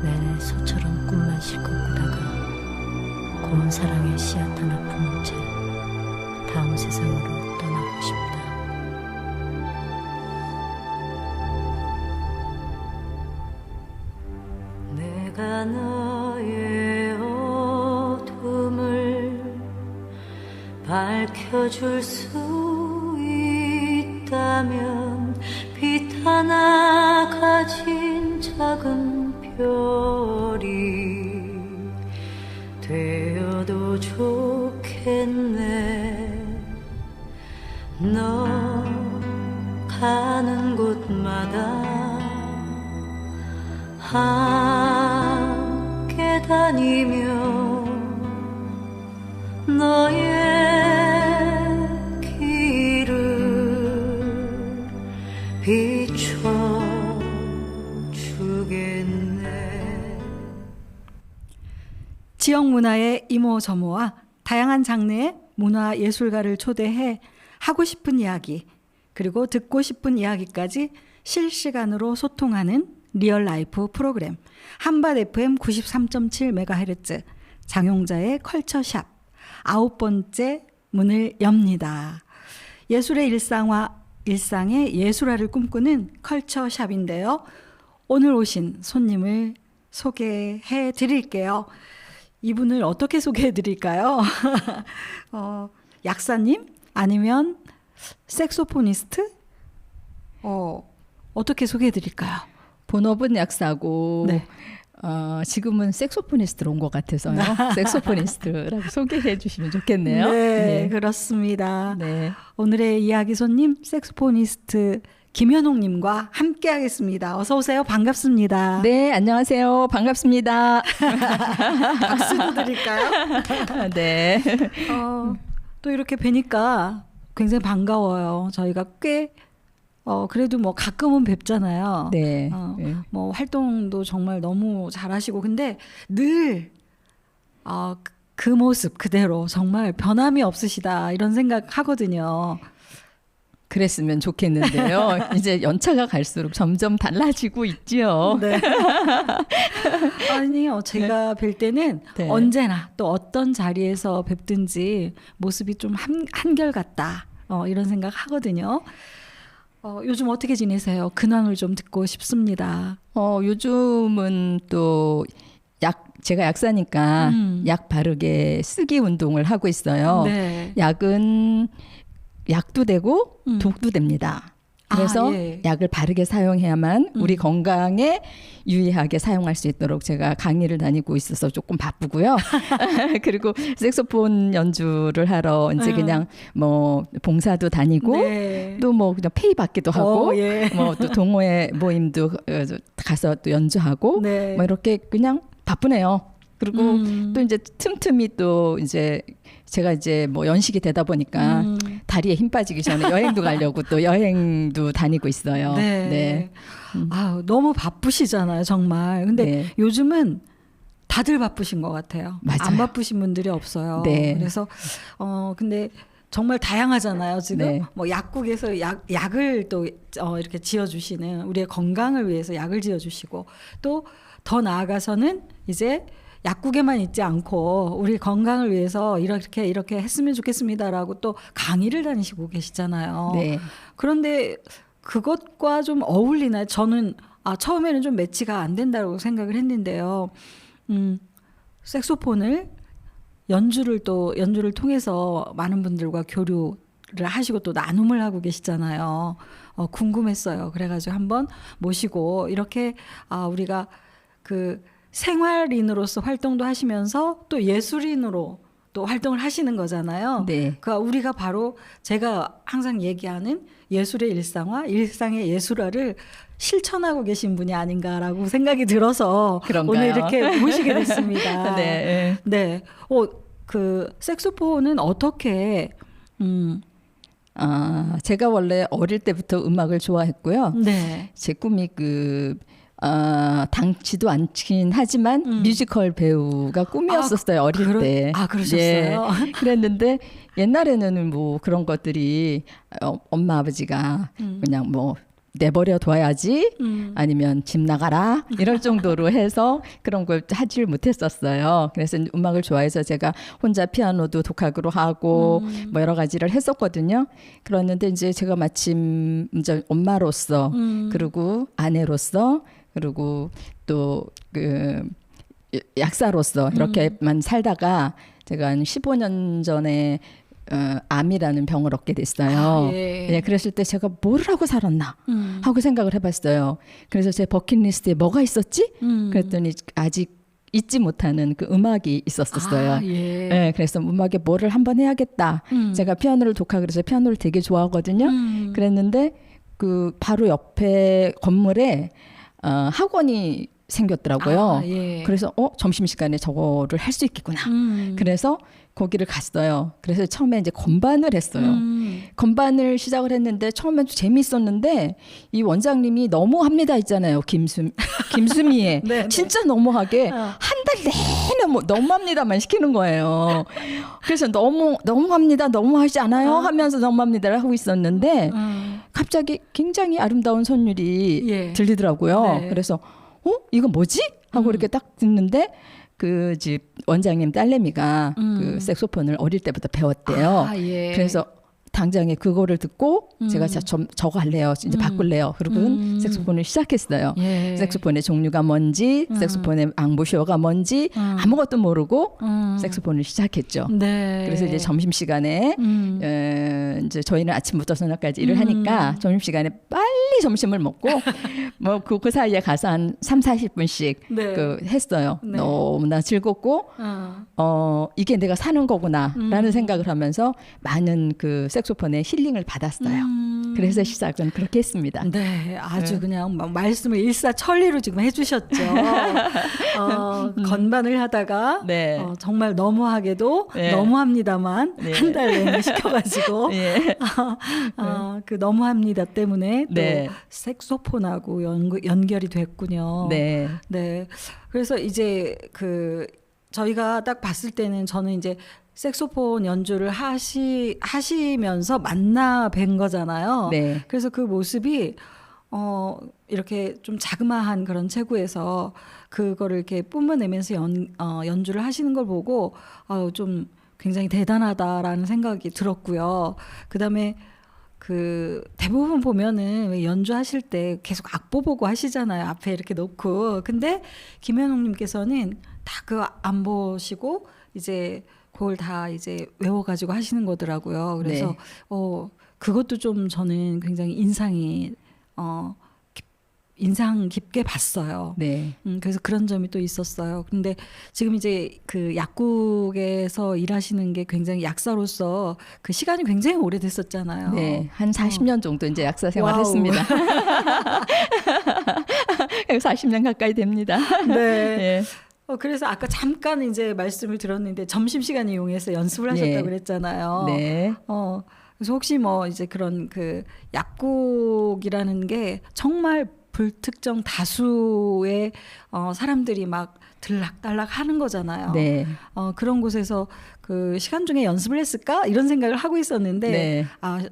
내내 소처럼 꿈만 실컷 꾸다가 고운 사랑의 씨앗 하나 품은 채 다음 세상으로 떠나고 싶다. 내가 너의 어둠을 밝혀줄 수 있다면 빛 하나 가진 작은 별이 되어도 좋겠네. 너 가는 곳마다 함께 다니며 너의 길을 비춰주겠네. 지역 문화의 이모저모와 다양한 장르의 문화 예술가를 초대해 하고 싶은 이야기 그리고 듣고 싶은 이야기까지 실시간으로 소통하는 리얼 라이프 프로그램 한밭 FM 93.7MHz 장용자의 컬처샵 9번째 문을 엽니다. 예술의 일상의 예술화를 꿈꾸는 컬처샵인데요. 오늘 오신 손님을 소개해 드릴게요. 이분을 어떻게 소개해 드릴까요? 약사님? 아니면 색소포니스트? 어떻게 소개해 드릴까요? 본업은 약사고 네. 지금은 색소포니스트로 온 것 같아서요. 색소포니스트라고 소개해 주시면 좋겠네요. 네, 그렇습니다. 네. 오늘의 이야기 손님 색소포니스트 김현옥님과 함께 하겠습니다. 어서 오세요. 반갑습니다. 네, 안녕하세요. 반갑습니다. 박수도 드릴까요? 네. 또 이렇게 뵈니까 굉장히 반가워요. 저희가 꽤 그래도 뭐 가끔은 뵙잖아요. 네. 네. 뭐 활동도 정말 너무 잘하시고 근데 늘 그 모습 그대로 정말 변함이 없으시다 이런 생각 하거든요. 그랬으면 좋겠는데요. 이제 연차가 갈수록 점점 달라지고 있지요. 네. 아니요, 제가 뵐 때는 네. 언제나 또 어떤 자리에서 뵙든지 모습이 좀 한결같다. 이런 생각 하거든요. 요즘 어떻게 지내세요? 근황을 좀 듣고 싶습니다. 요즘은 또 제가 약사니까 약 바르게 쓰기 운동을 하고 있어요. 네. 약은 약도 되고 독도 됩니다. 그래서 예. 약을 바르게 사용해야만 우리 건강에 유의하게 사용할 수 있도록 제가 강의를 다니고 있어서 조금 바쁘고요. 그리고 색소폰 연주를 하러 이제 그냥 뭐 봉사도 다니고 네. 또 뭐 그냥 페이 받기도 하고 예. 뭐 또 동호회 모임도 가서 또 연주하고 네. 뭐 이렇게 그냥 바쁘네요. 그리고 또 이제 틈틈이 또 이제 제가 이제 뭐 연식이 되다 보니까 다리에 힘 빠지기 전에 여행도 가려고 또 여행도 다니고 있어요. 네. 네. 너무 바쁘시잖아요, 정말. 근데 네. 요즘은 다들 바쁘신 것 같아요. 맞아요. 안 바쁘신 분들이 없어요. 네. 그래서 근데 정말 다양하잖아요. 지금 네. 뭐 약국에서 약을 또 이렇게 지어주시는 우리의 건강을 위해서 약을 지어주시고 또 더 나아가서는 이제 약국에만 있지 않고 우리 건강을 위해서 이렇게 했으면 좋겠습니다라고 또 강의를 다니시고 계시잖아요. 네. 그런데 그것과 좀 어울리나요? 저는 처음에는 좀 매치가 안 된다고 생각을 했는데요. 색소폰을 연주를 통해서 많은 분들과 교류를 하시고 또 나눔을 하고 계시잖아요. 궁금했어요. 그래가지고 한번 모시고 이렇게 우리가 그 생활인으로서 활동도 하시면서 또 예술인으로 또 활동을 하시는 거잖아요. 네. 그러니까 우리가 바로 제가 항상 얘기하는 예술의 일상화, 일상의 예술화를 실천하고 계신 분이 아닌가라고 생각이 들어서 그런가요? 오늘 이렇게 모시게 됐습니다. 네. 네. 그 색소폰은 어떻게 제가 원래 어릴 때부터 음악을 좋아했고요. 네. 제 꿈이 당치도 않긴 하지만 뮤지컬 배우가 꿈이었었어요. 어릴 때. 그러셨어요? 예, 그랬는데 옛날에는 뭐 그런 것들이 엄마 아버지가 그냥 뭐 내버려 둬야지 아니면 집 나가라 이럴 정도로 해서 그런 걸 하질 못했었어요. 그래서 음악을 좋아해서 제가 혼자 피아노도 독학으로 하고 뭐 여러 가지를 했었거든요. 그랬는데 이제 제가 마침 이제 엄마로서 그리고 아내로서 그리고 또 그 약사로서 이렇게만 살다가 제가 한 15년 전에 암이라는 병을 얻게 됐어요. 아, 예. 예, 그랬을 때 제가 뭘 하고 살았나 하고 생각을 해봤어요. 그래서 제 버킷리스트에 뭐가 있었지? 그랬더니 아직 잊지 못하는 그 음악이 있었어요. 아, 예. 예, 그래서 음악에 뭐를 한번 해야겠다. 제가 피아노를 독학을 해서 피아노를 되게 좋아하거든요. 그랬는데 그 바로 옆에 건물에 학원이 생겼더라고요. 아, 예. 그래서 점심시간에 저거를 할 수 있겠구나. 그래서 거기를 갔어요. 그래서 처음에 이제 건반을 했어요. 건반을 시작을 했는데 처음엔 재미있었는데 이 원장님이 너무합니다 있잖아요. 김수미의 네, 진짜 너무하게 한 달 내내 뭐 너무합니다만 시키는 거예요. 그래서 너무합니다, 너무하지 않아요 하면서 너무합니다를 하고 있었는데 갑자기 굉장히 아름다운 선율이 예. 들리더라고요. 네. 그래서 이거 뭐지? 하고 이렇게 딱 듣는데 그 집 원장님 딸내미가 그 색소폰을 어릴 때부터 배웠대요. 아, 예. 그래서 당장에 그거를 듣고 제가 저거 할래요. 이제 바꿀래요. 그러고 색소폰을 시작했어요. 예. 색소폰의 종류가 뭔지, 색소폰의 앙보쇼가 뭔지 아무것도 모르고 색소폰을 시작했죠. 네. 그래서 이제 점심시간에 이제 저희는 아침부터 저녁까지 일을 하니까 점심시간에 빨리 점심을 먹고 뭐 그 사이에 가서 한 3-40분씩 네. 그 했어요. 네. 너무나 즐겁고 이게 내가 사는 거구나라는 생각을 하면서 많은 그 색소폰의 힐링을 받았어요. 그래서 시작은 그렇게 했습니다. 네, 아주 그냥 막 말씀을 일사천리로 지금 해주셨죠. 건반을 하다가 네. 정말 너무하게도 네. 너무합니다만 네. 한 달 내내 시켜가지고 예. 그 너무합니다 때문에 또 네. 색소폰하고 연결이 됐군요. 네. 네, 그래서 이제 그 저희가 딱 봤을 때는 저는 이제 색소폰 연주를 하시면서 만나 뵌 거잖아요. 네. 그래서 그 모습이 이렇게 좀 자그마한 그런 체구에서 그거를 이렇게 뿜어내면서 연주를 하시는 걸 보고 좀 굉장히 대단하다라는 생각이 들었고요. 그다음에 그 대부분 보면은 왜 연주하실 때 계속 악보 보고 하시잖아요. 앞에 이렇게 놓고. 근데 김현웅님께서는 다 그 안 보시고 이제 그걸 다 이제 외워가지고 하시는 거더라고요. 그래서 네. 그것도 좀 저는 굉장히 인상 깊게 봤어요. 네. 그래서 그런 점이 또 있었어요. 근데 지금 이제 그 약국에서 일하시는 게 굉장히 약사로서 그 시간이 굉장히 오래됐었잖아요. 네. 한 40년 정도 이제 약사 와우. 생활했습니다. 40년 가까이 됩니다. 네. 네. 그래서 아까 잠깐 이제 말씀을 들었는데 점심시간 이용해서 연습을 하셨다고 네. 그랬잖아요. 네. 그래서 혹시 뭐 이제 그런 그 약국이라는 게 정말 불특정 다수의 사람들이 막 들락달락 하는 거잖아요. 네. 그런 곳에서 그 시간 중에 연습을 했을까? 이런 생각을 하고 있었는데 네.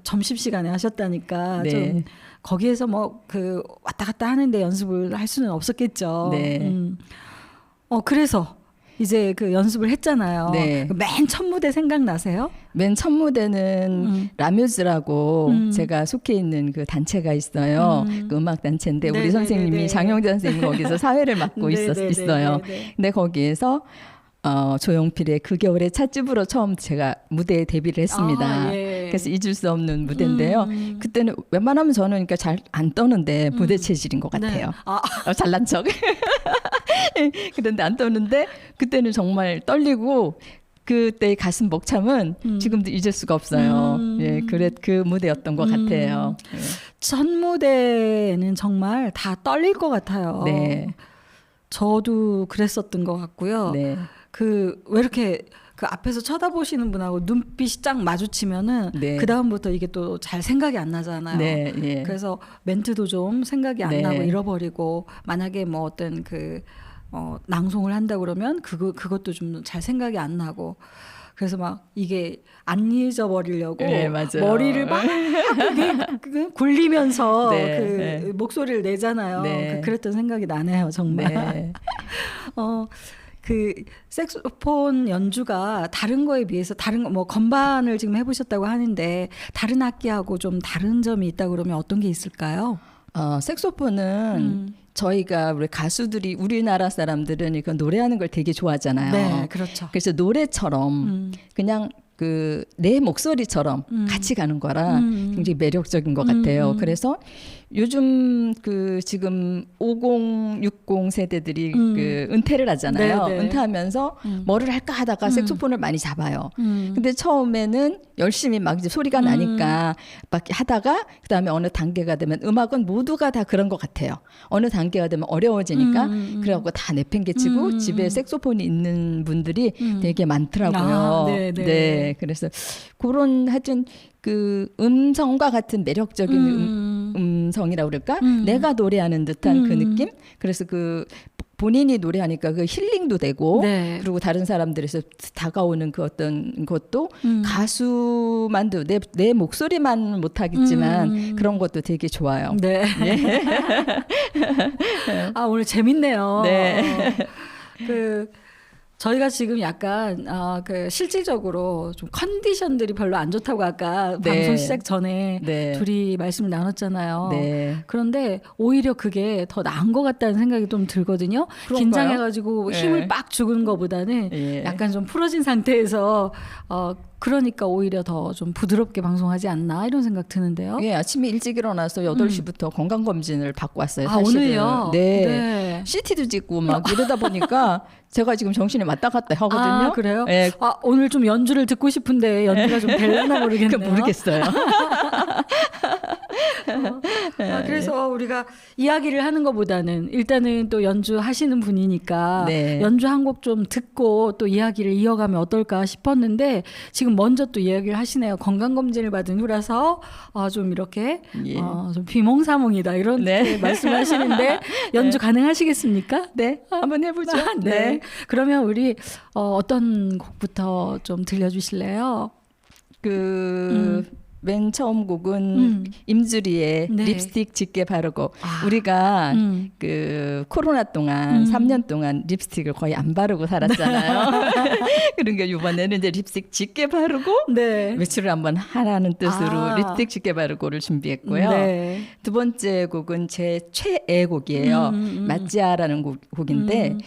점심시간에 하셨다니까 네. 좀 거기에서 뭐 그 왔다 갔다 하는데 연습을 할 수는 없었겠죠. 네. 그래서 이제 그 연습을 했잖아요. 네. 맨 첫 무대 생각나세요? 맨 첫 무대는 라뮤즈라고 제가 속해 있는 그 단체가 있어요. 그 음악 단체인데 네, 우리 네, 선생님이 네, 네. 장영재 선생님이 거기서 사회를 맡고 네, 네, 네, 있어요. 네, 네. 근데 거기에서 조용필의 그 겨울의 찻집으로 처음 제가 무대에 데뷔를 했습니다. 예. 그래서 잊을 수 없는 무대인데요. 그때는 웬만하면 저는 그러니까 잘 안 떠는데 무대 체질인 것 같아요. 네. 잘난 척. 그런데 안 떠는데 그때는 정말 떨리고 그때의 가슴 벅참은 지금도 잊을 수가 없어요. 예, 그 무대였던 것 같아요. 예. 첫 무대는 정말 다 떨릴 것 같아요. 네. 저도 그랬었던 것 같고요. 네. 왜 이렇게 그 앞에서 쳐다보시는 분하고 눈빛이 쫙 마주치면은 네. 그 다음부터 이게 또 잘 생각이 안 나잖아요. 네, 예. 그래서 멘트도 좀 생각이 안 네. 나고 잃어버리고 만약에 뭐 어떤 낭송을 한다 그러면 그것도 좀 잘 생각이 안 나고 그래서 막 이게 안 잊어버리려고 네, 맞아요. 머리를 막 그게 굴리면서 네, 그 네. 목소리를 내잖아요. 네. 그랬던 생각이 나네요, 정말. 네. 그 색소폰 연주가 다른 거에 비해서 다른 거 뭐 건반을 지금 해보셨다고 하는데 다른 악기하고 좀 다른 점이 있다 그러면 어떤 게 있을까요? 색소폰은 저희가 우리 가수들이 우리나라 사람들은 이거 노래하는 걸 되게 좋아하잖아요. 네, 그렇죠. 그래서 노래처럼 그냥 그 내 목소리처럼 같이 가는 거라 굉장히 매력적인 것 같아요. 그래서 요즘 그 지금 50, 60 세대들이 그 은퇴를 하잖아요. 네, 네. 은퇴하면서 뭐를 할까 하다가 색소폰을 많이 잡아요. 근데 처음에는 열심히 막 이제 소리가 나니까 막 하다가 그다음에 어느 단계가 되면 음악은 모두가 다 그런 것 같아요. 어느 단계가 되면 어려워지니까 그래갖고 다 내팽개치고 집에 색소폰이 있는 분들이 되게 많더라고요. 아, 네, 네. 네, 그래서 그런 하여튼 그 음성과 같은 매력적인 음성이라고 그럴까? 내가 노래하는 듯한 그 느낌? 그래서 그 본인이 노래하니까 그 힐링도 되고 네. 그리고 다른 사람들에서 다가오는 그 어떤 것도 가수만도 내 목소리만 못하겠지만 그런 것도 되게 좋아요. 네. 아, 오늘 재밌네요. 네. 그 저희가 지금 약간 그 실질적으로 좀 컨디션들이 별로 안 좋다고 아까 네. 방송 시작 전에 네. 둘이 말씀을 나눴잖아요. 네. 그런데 오히려 그게 더 나은 것 같다는 생각이 좀 들거든요. 그런가요? 긴장해가지고 네. 힘을 빡 주는 것보다는 예. 약간 좀 풀어진 상태에서 그러니까 오히려 더 좀 부드럽게 방송하지 않나 이런 생각 드는데요. 예, 아침에 일찍 일어나서 8시부터 건강검진을 받고 왔어요. 아, 사실은. 오늘요? 네. 네. CT도 찍고 막 이러다 보니까 제가 지금 정신이 왔다 갔다 하거든요. 아, 그래요? 예, 오늘 좀 연주를 듣고 싶은데 연주가 좀 될려나 모르겠네요. 모르겠어요. 그래서 우리가 이야기를 하는 것보다는 일단은 또 연주하시는 분이니까 네. 연주 한 곡 좀 듣고 또 이야기를 이어가면 어떨까 싶었는데 지금 먼저 또 이야기를 하시네요. 건강검진을 받은 후라서 좀 이렇게 예. 좀 비몽사몽이다 이런 네. 말씀하시는데 연주 가능하시겠습니까? 네, 한번 해보죠. 네. 그러면 우리 어떤 곡부터 좀 들려주실래요? 맨 처음 곡은 임주리의 네. 립스틱 짙게 바르고 우리가 그 코로나 동안 3년 동안 립스틱을 거의 안 바르고 살았잖아요. 그러니까 이번에는 이제 립스틱 짙게 바르고 네. 외출을 한번 하라는 뜻으로 립스틱 짙게 바르고를 준비했고요. 네. 두 번째 곡은 제 최애곡이에요. 마찌아라는 곡인데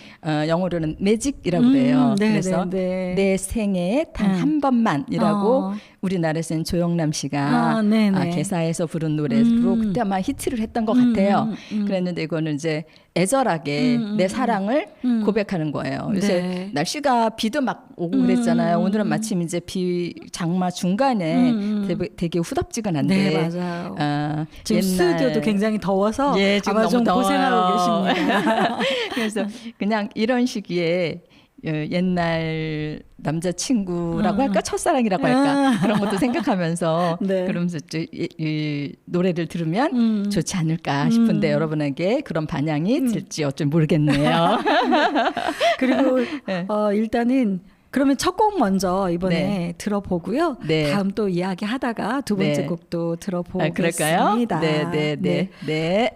영어로는 매직이라고 그래요. 네, 그래서 네, 네. 내 생애에 단 한 번만이라고 우리나라에서는 조영남 씨가 네네. 개사해서 부른 노래로 그때 아마 히트를 했던 것 같아요. 그랬는데 이거는 이제 애절하게 내 사랑을 고백하는 거예요. 요새 네. 날씨가 비도 막 오고 그랬잖아요. 오늘은 마침 이제 장마 중간에 되게 후덥지근한데. 네, 맞아요. 지금 옛날- 스튜디오도 굉장히 더워서 예, 지금 아마 너무 좀 더워요. 고생하고 계십니다. 그래서 그냥 이런 시기에 옛날 남자친구라고 할까 첫사랑이라고 할까 그런 것도 생각하면서 네. 그러면서 이 노래를 들으면 좋지 않을까 싶은데 여러분에게 그런 반향이 들지 어쩔 모르겠네요. 그리고 네. 일단은 그러면 첫 곡 먼저 이번에 네. 들어보고요. 네. 다음 또 이야기하다가 두 번째 네. 곡도 들어보겠습니다. 그럴까요? 네.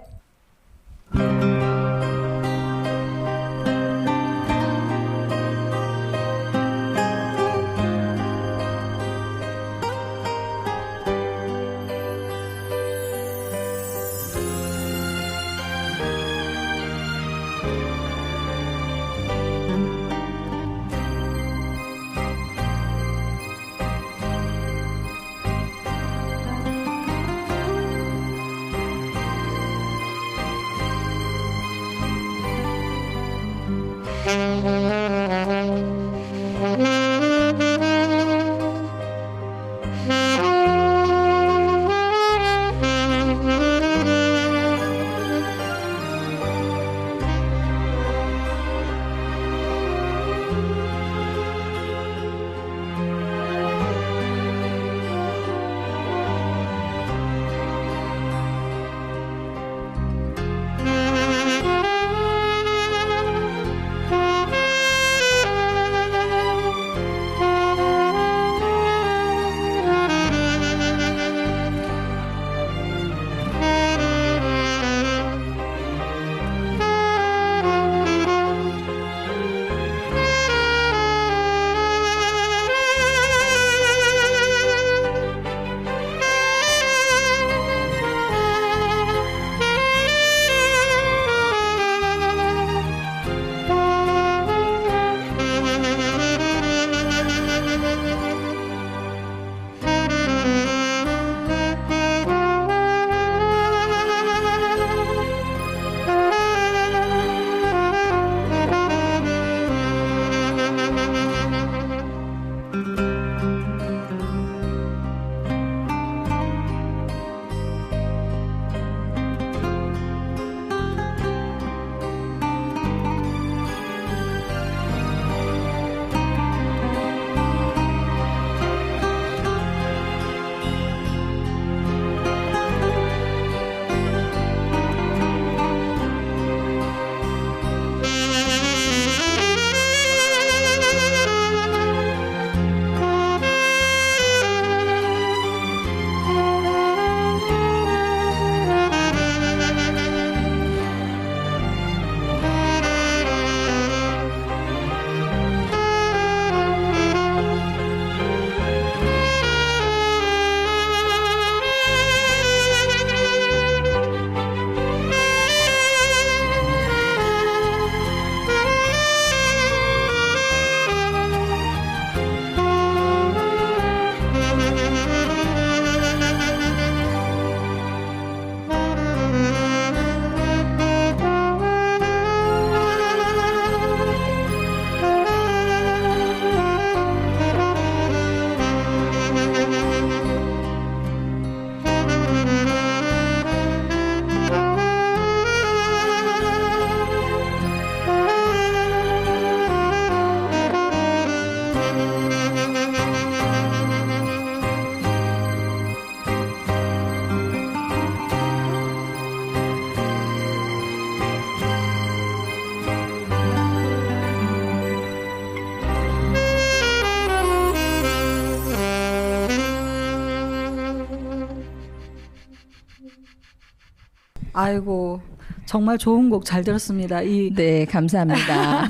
아이고 정말 좋은 곡 잘 들었습니다. 이 네, 감사합니다.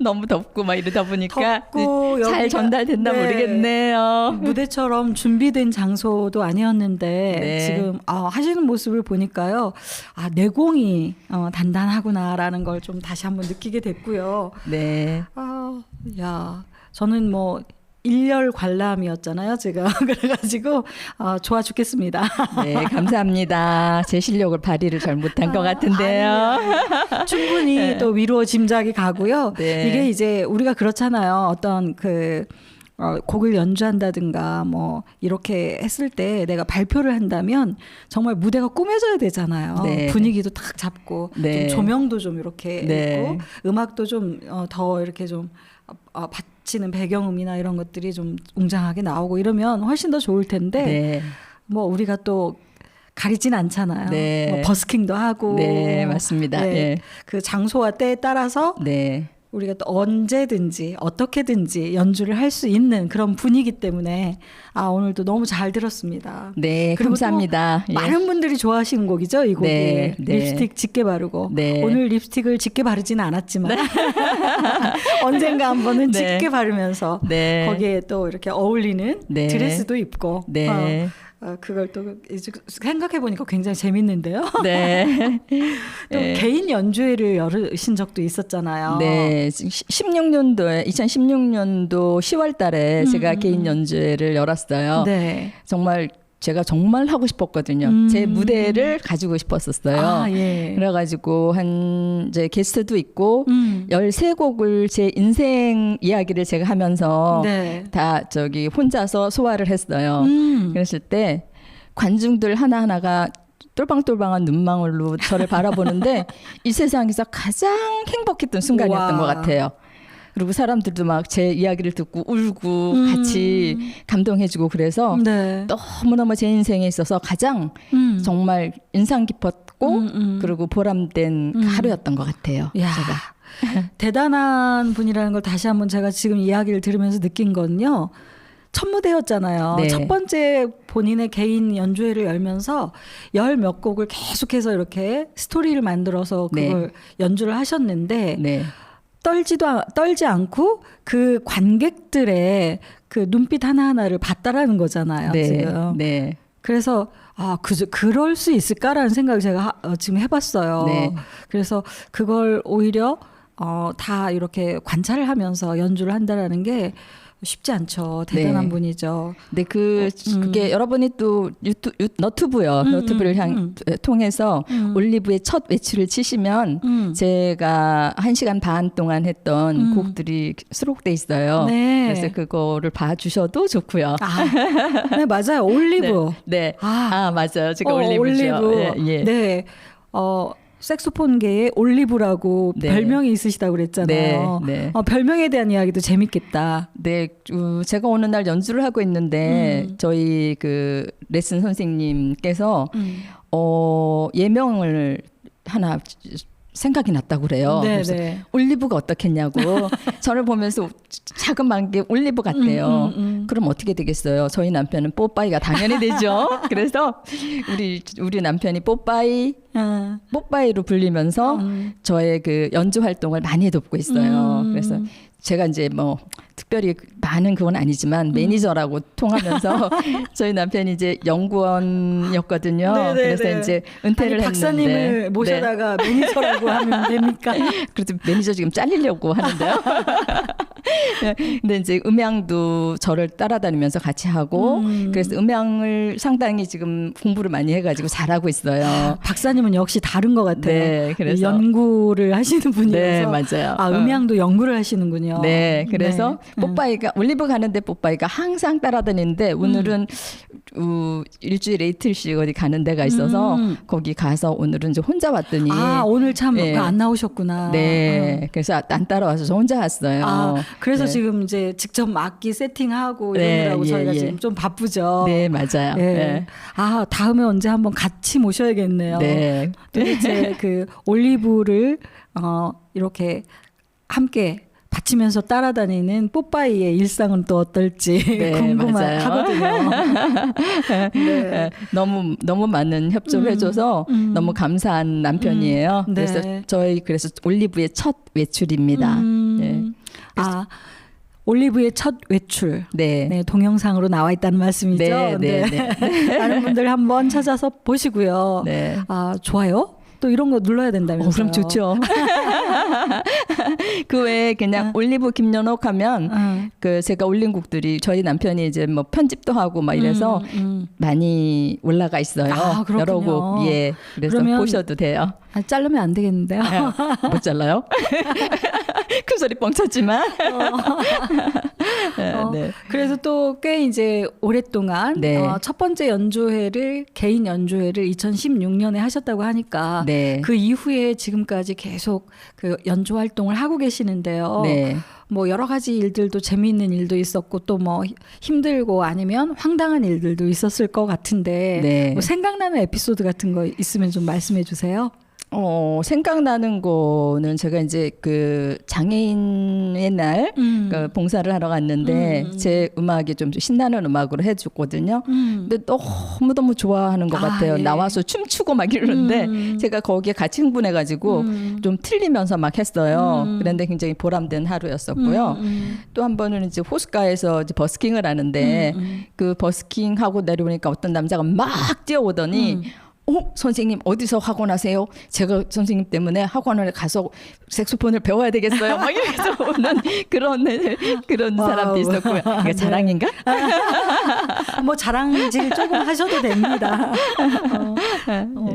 너무 덥고 막 이러다 보니까 덥고 잘 여기가- 전달됐나 네. 모르겠네요. 무대처럼 준비된 장소도 아니었는데 네. 지금 하시는 모습을 보니까요. 내공이 단단하구나라는 걸 좀 다시 한번 느끼게 됐고요. 네. 야, 저는 뭐 일렬 관람이었잖아요, 제가. 그래가지고 좋아 죽겠습니다. 네, 감사합니다. 제 실력을 발휘를 잘 못한 것 같은데요. 아니요. 충분히 또 위로 짐작이 가고요. 네. 이게 이제 우리가 그렇잖아요. 어떤 곡을 연주한다든가 뭐 이렇게 했을 때 내가 발표를 한다면 정말 무대가 꾸며져야 되잖아요. 네. 분위기도 딱 잡고 네. 좀 조명도 좀 이렇게 네. 있고 음악도 좀 더 이렇게 좀 받치는 배경음이나 이런 것들이 좀 웅장하게 나오고 이러면 훨씬 더 좋을 텐데 네. 뭐 우리가 또 가리진 않잖아요. 네. 뭐 버스킹도 하고 네, 맞습니다. 네. 예. 그 장소와 때에 따라서 네. 우리가 또 언제든지 어떻게든지 연주를 할 수 있는 그런 분위기 때문에 오늘도 너무 잘 들었습니다. 네, 그리고 감사합니다. 또 많은 분들이 좋아하시는 곡이죠, 이 곡이. 네, 네. 립스틱 짙게 바르고. 네. 오늘 립스틱을 짙게 바르지는 않았지만 언젠가 한 번은 네. 짙게 바르면서 네. 거기에 또 이렇게 어울리는 네. 드레스도 입고 네. 그걸 또 이제 생각해 보니까 굉장히 재밌는데요. 네. 또 네. 개인 연주회를 열으신 적도 있었잖아요. 네, 16년도에 2016년도 10월 달에 제가 개인 연주회를 열었어요. 네. 정말 제가 정말 하고 싶었거든요. 제 무대를 가지고 싶었었어요. 예. 그래가지고 이제 게스트도 있고 13곡을 제 인생 이야기를 제가 하면서 네. 다 혼자서 소화를 했어요. 그랬을 때 관중들 하나하나가 똘방똘방한 눈망울로 저를 바라보는데 이 세상에서 가장 행복했던 순간이었던 우와. 것 같아요. 그리고 사람들도 막 제 이야기를 듣고 울고 같이 감동해주고 그래서 네. 너무너무 제 인생에 있어서 가장 정말 인상 깊었고 그리고 보람된 하루였던 것 같아요. 야, 제가. 대단한 분이라는 걸 다시 한번 제가 지금 이야기를 들으면서 느낀 건요. 첫 무대였잖아요. 네. 첫 번째 본인의 개인 연주회를 열면서 열 몇 곡을 계속해서 이렇게 스토리를 만들어서 그걸 연주를 하셨는데 네. 떨지 않고 그 관객들의 그 눈빛 하나하나를 봤다라는 거잖아요. 네. 지금. 네. 그래서 그럴 수 있을까라는 생각을 제가 지금 해봤어요. 네. 그래서 그걸 오히려 다 이렇게 관찰을 하면서 연주를 한다라는 게 쉽지 않죠. 대단한 네. 분이죠. 네, 그게 여러분이 또 너튜브요. 너튜브를 통해서 올리브의 첫 외출을 치시면 제가 1시간 반 동안 했던 곡들이 수록돼 있어요. 네. 그래서 그거를 봐주셔도 좋고요. 네, 맞아요. 올리브. 네. 아. 맞아요. 제가 올리브죠. 올리브. 예. 네. 색소폰계의 올리브라고 네. 별명이 있으시다고 그랬잖아요. 네, 네. 별명에 대한 이야기도 재밌겠다. 네, 제가 어느 날 연주를 하고 있는데 저희 그 레슨 선생님께서 예명을 하나 생각이 났다고 그래요. 네, 그래서 네. 올리브가 어떻겠냐고 저를 보면서 자그마한 게 올리브 같대요. 그럼 어떻게 되겠어요? 저희 남편은 뽀빠이가 당연히 되죠. 그래서 우리 남편이 뽀빠이로 불리면서 저의 그 연주 활동을 많이 돕고 있어요. 그래서 제가 이제 뭐 특별히 많은 그건 아니지만 매니저라고 통하면서 저희 남편이 이제 연구원이었거든요. 네네네. 그래서 이제 은퇴를 박사님을 했는데 모셔다가 매니저라고 하면 됩니까? 그래도 매니저 지금 잘리려고 하는데요. 근데 이제 음향도 저를 따라다니면서 같이 하고 그래서 음향을 상당히 지금 공부를 많이 해가지고 잘하고 있어요. 박사님은 역시 다른 것 같아요. 네, 그래서 연구를 하시는 분이어서. 네, 맞아요. 음향도 연구를 하시는군요. 네, 그래서 네. 뽀빠이가 올리브 가는데 뽀빠이가 항상 따라다니는데 오늘은 일주일에 이틀씩 어디 가는 데가 있어서 거기 가서 오늘은 이제 혼자 왔더니 오늘 참 네. 안 나오셨구나. 네, 그래서 안 따라와서 저 혼자 왔어요. 그래서 네. 지금 이제 직접 악기 세팅하고 네, 이러느라고 예, 저희가 예. 지금 좀 바쁘죠. 네, 맞아요. 네. 네. 다음에 언제 한번 같이 모셔야겠네요. 네. 도대체 그 올리브를 이렇게 함께 받치면서 따라다니는 뽀빠이의 일상은 또 어떨지 네, 궁금하거든요. 네. 너무 많은 협조를 해줘서 너무 감사한 남편이에요. 네. 그래서 올리브의 첫 외출입니다. 네. 올리브의 첫 외출. 네. 네, 동영상으로 나와 있다는 말씀이죠. 네. 다른 분들 한번 찾아서 보시고요. 네. 좋아요. 또 이런 거 눌러야 된다면서요. 그럼 좋죠. 그 외에 그냥 올리브 김연옥 하면 그 제가 올린 곡들이 저희 남편이 이제 뭐 편집도 하고 막 이래서 많이 올라가 있어요. 그렇군요. 여러 곡. 예. 그래서 보셔도 돼요. 자르면 안 되겠는데요. 못 잘라요? 큰 소리 뻥 쳤지만. 네. 그래서 또 꽤 이제 오랫동안 네. 첫 번째 연주회를 개인 연주회를 2016년에 하셨다고 하니까 네. 그 이후에 지금까지 계속 그 연주 활동을 하고 계시는데요. 네. 뭐 여러 가지 일들도 재미있는 일도 있었고 또 뭐 힘들고 아니면 황당한 일들도 있었을 것 같은데 네. 뭐 생각나는 에피소드 같은 거 있으면 좀 말씀해 주세요. 생각나는 거는 제가 이제 그 장애인의 날 그 봉사를 하러 갔는데 제 음악이 좀 신나는 음악으로 해줬거든요. 근데 너무 좋아하는 것 같아요. 예. 나와서 춤추고 막 이러는데 제가 거기에 같이 흥분해가지고 좀 틀리면서 막 했어요. 그런데 굉장히 보람된 하루였었고요. 또 한 번은 이제 호숫가에서 이제 버스킹을 하는데 그 버스킹 하고 내려오니까 어떤 남자가 막 뛰어오더니 선생님 어디서 학원 하세요? 제가 선생님 때문에 학원을 가서 색소폰을 배워야 되겠어요. 막 이래서 오는 그런 사람도 있었고요. 이게 자랑인가? 뭐 자랑질 조금 하셔도 됩니다.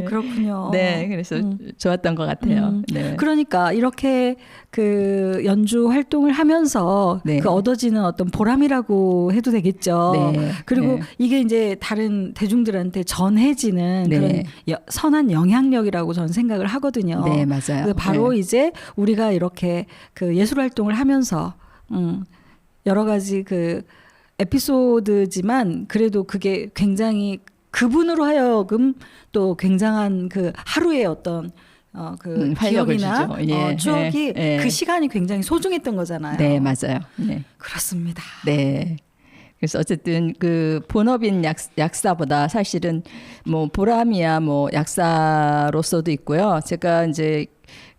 그렇군요. 네, 그래서 좋았던 것 같아요. 네. 그러니까 이렇게 그 연주 활동을 하면서 네. 그 얻어지는 어떤 보람이라고 해도 되겠죠. 네. 그리고 네. 이게 이제 다른 대중들한테 전해지는 네. 그런 선한 영향력이라고 저는 생각을 하거든요. 네, 맞아요. 바로 네. 이제 우리가 이렇게 그 예술 활동을 하면서 여러 가지 그 에피소드지만 그래도 그게 굉장히 그분으로 하여금 또 굉장한 그 하루의 어떤 그 활력을 기억이나 주죠. 예, 추억이 예. 그 시간이 굉장히 소중했던 거잖아요. 네, 맞아요. 네. 그렇습니다. 네. 그래서 어쨌든 그 본업인 약사보다 사실은 뭐 보람이야 뭐 약사로서도 있고요. 제가 이제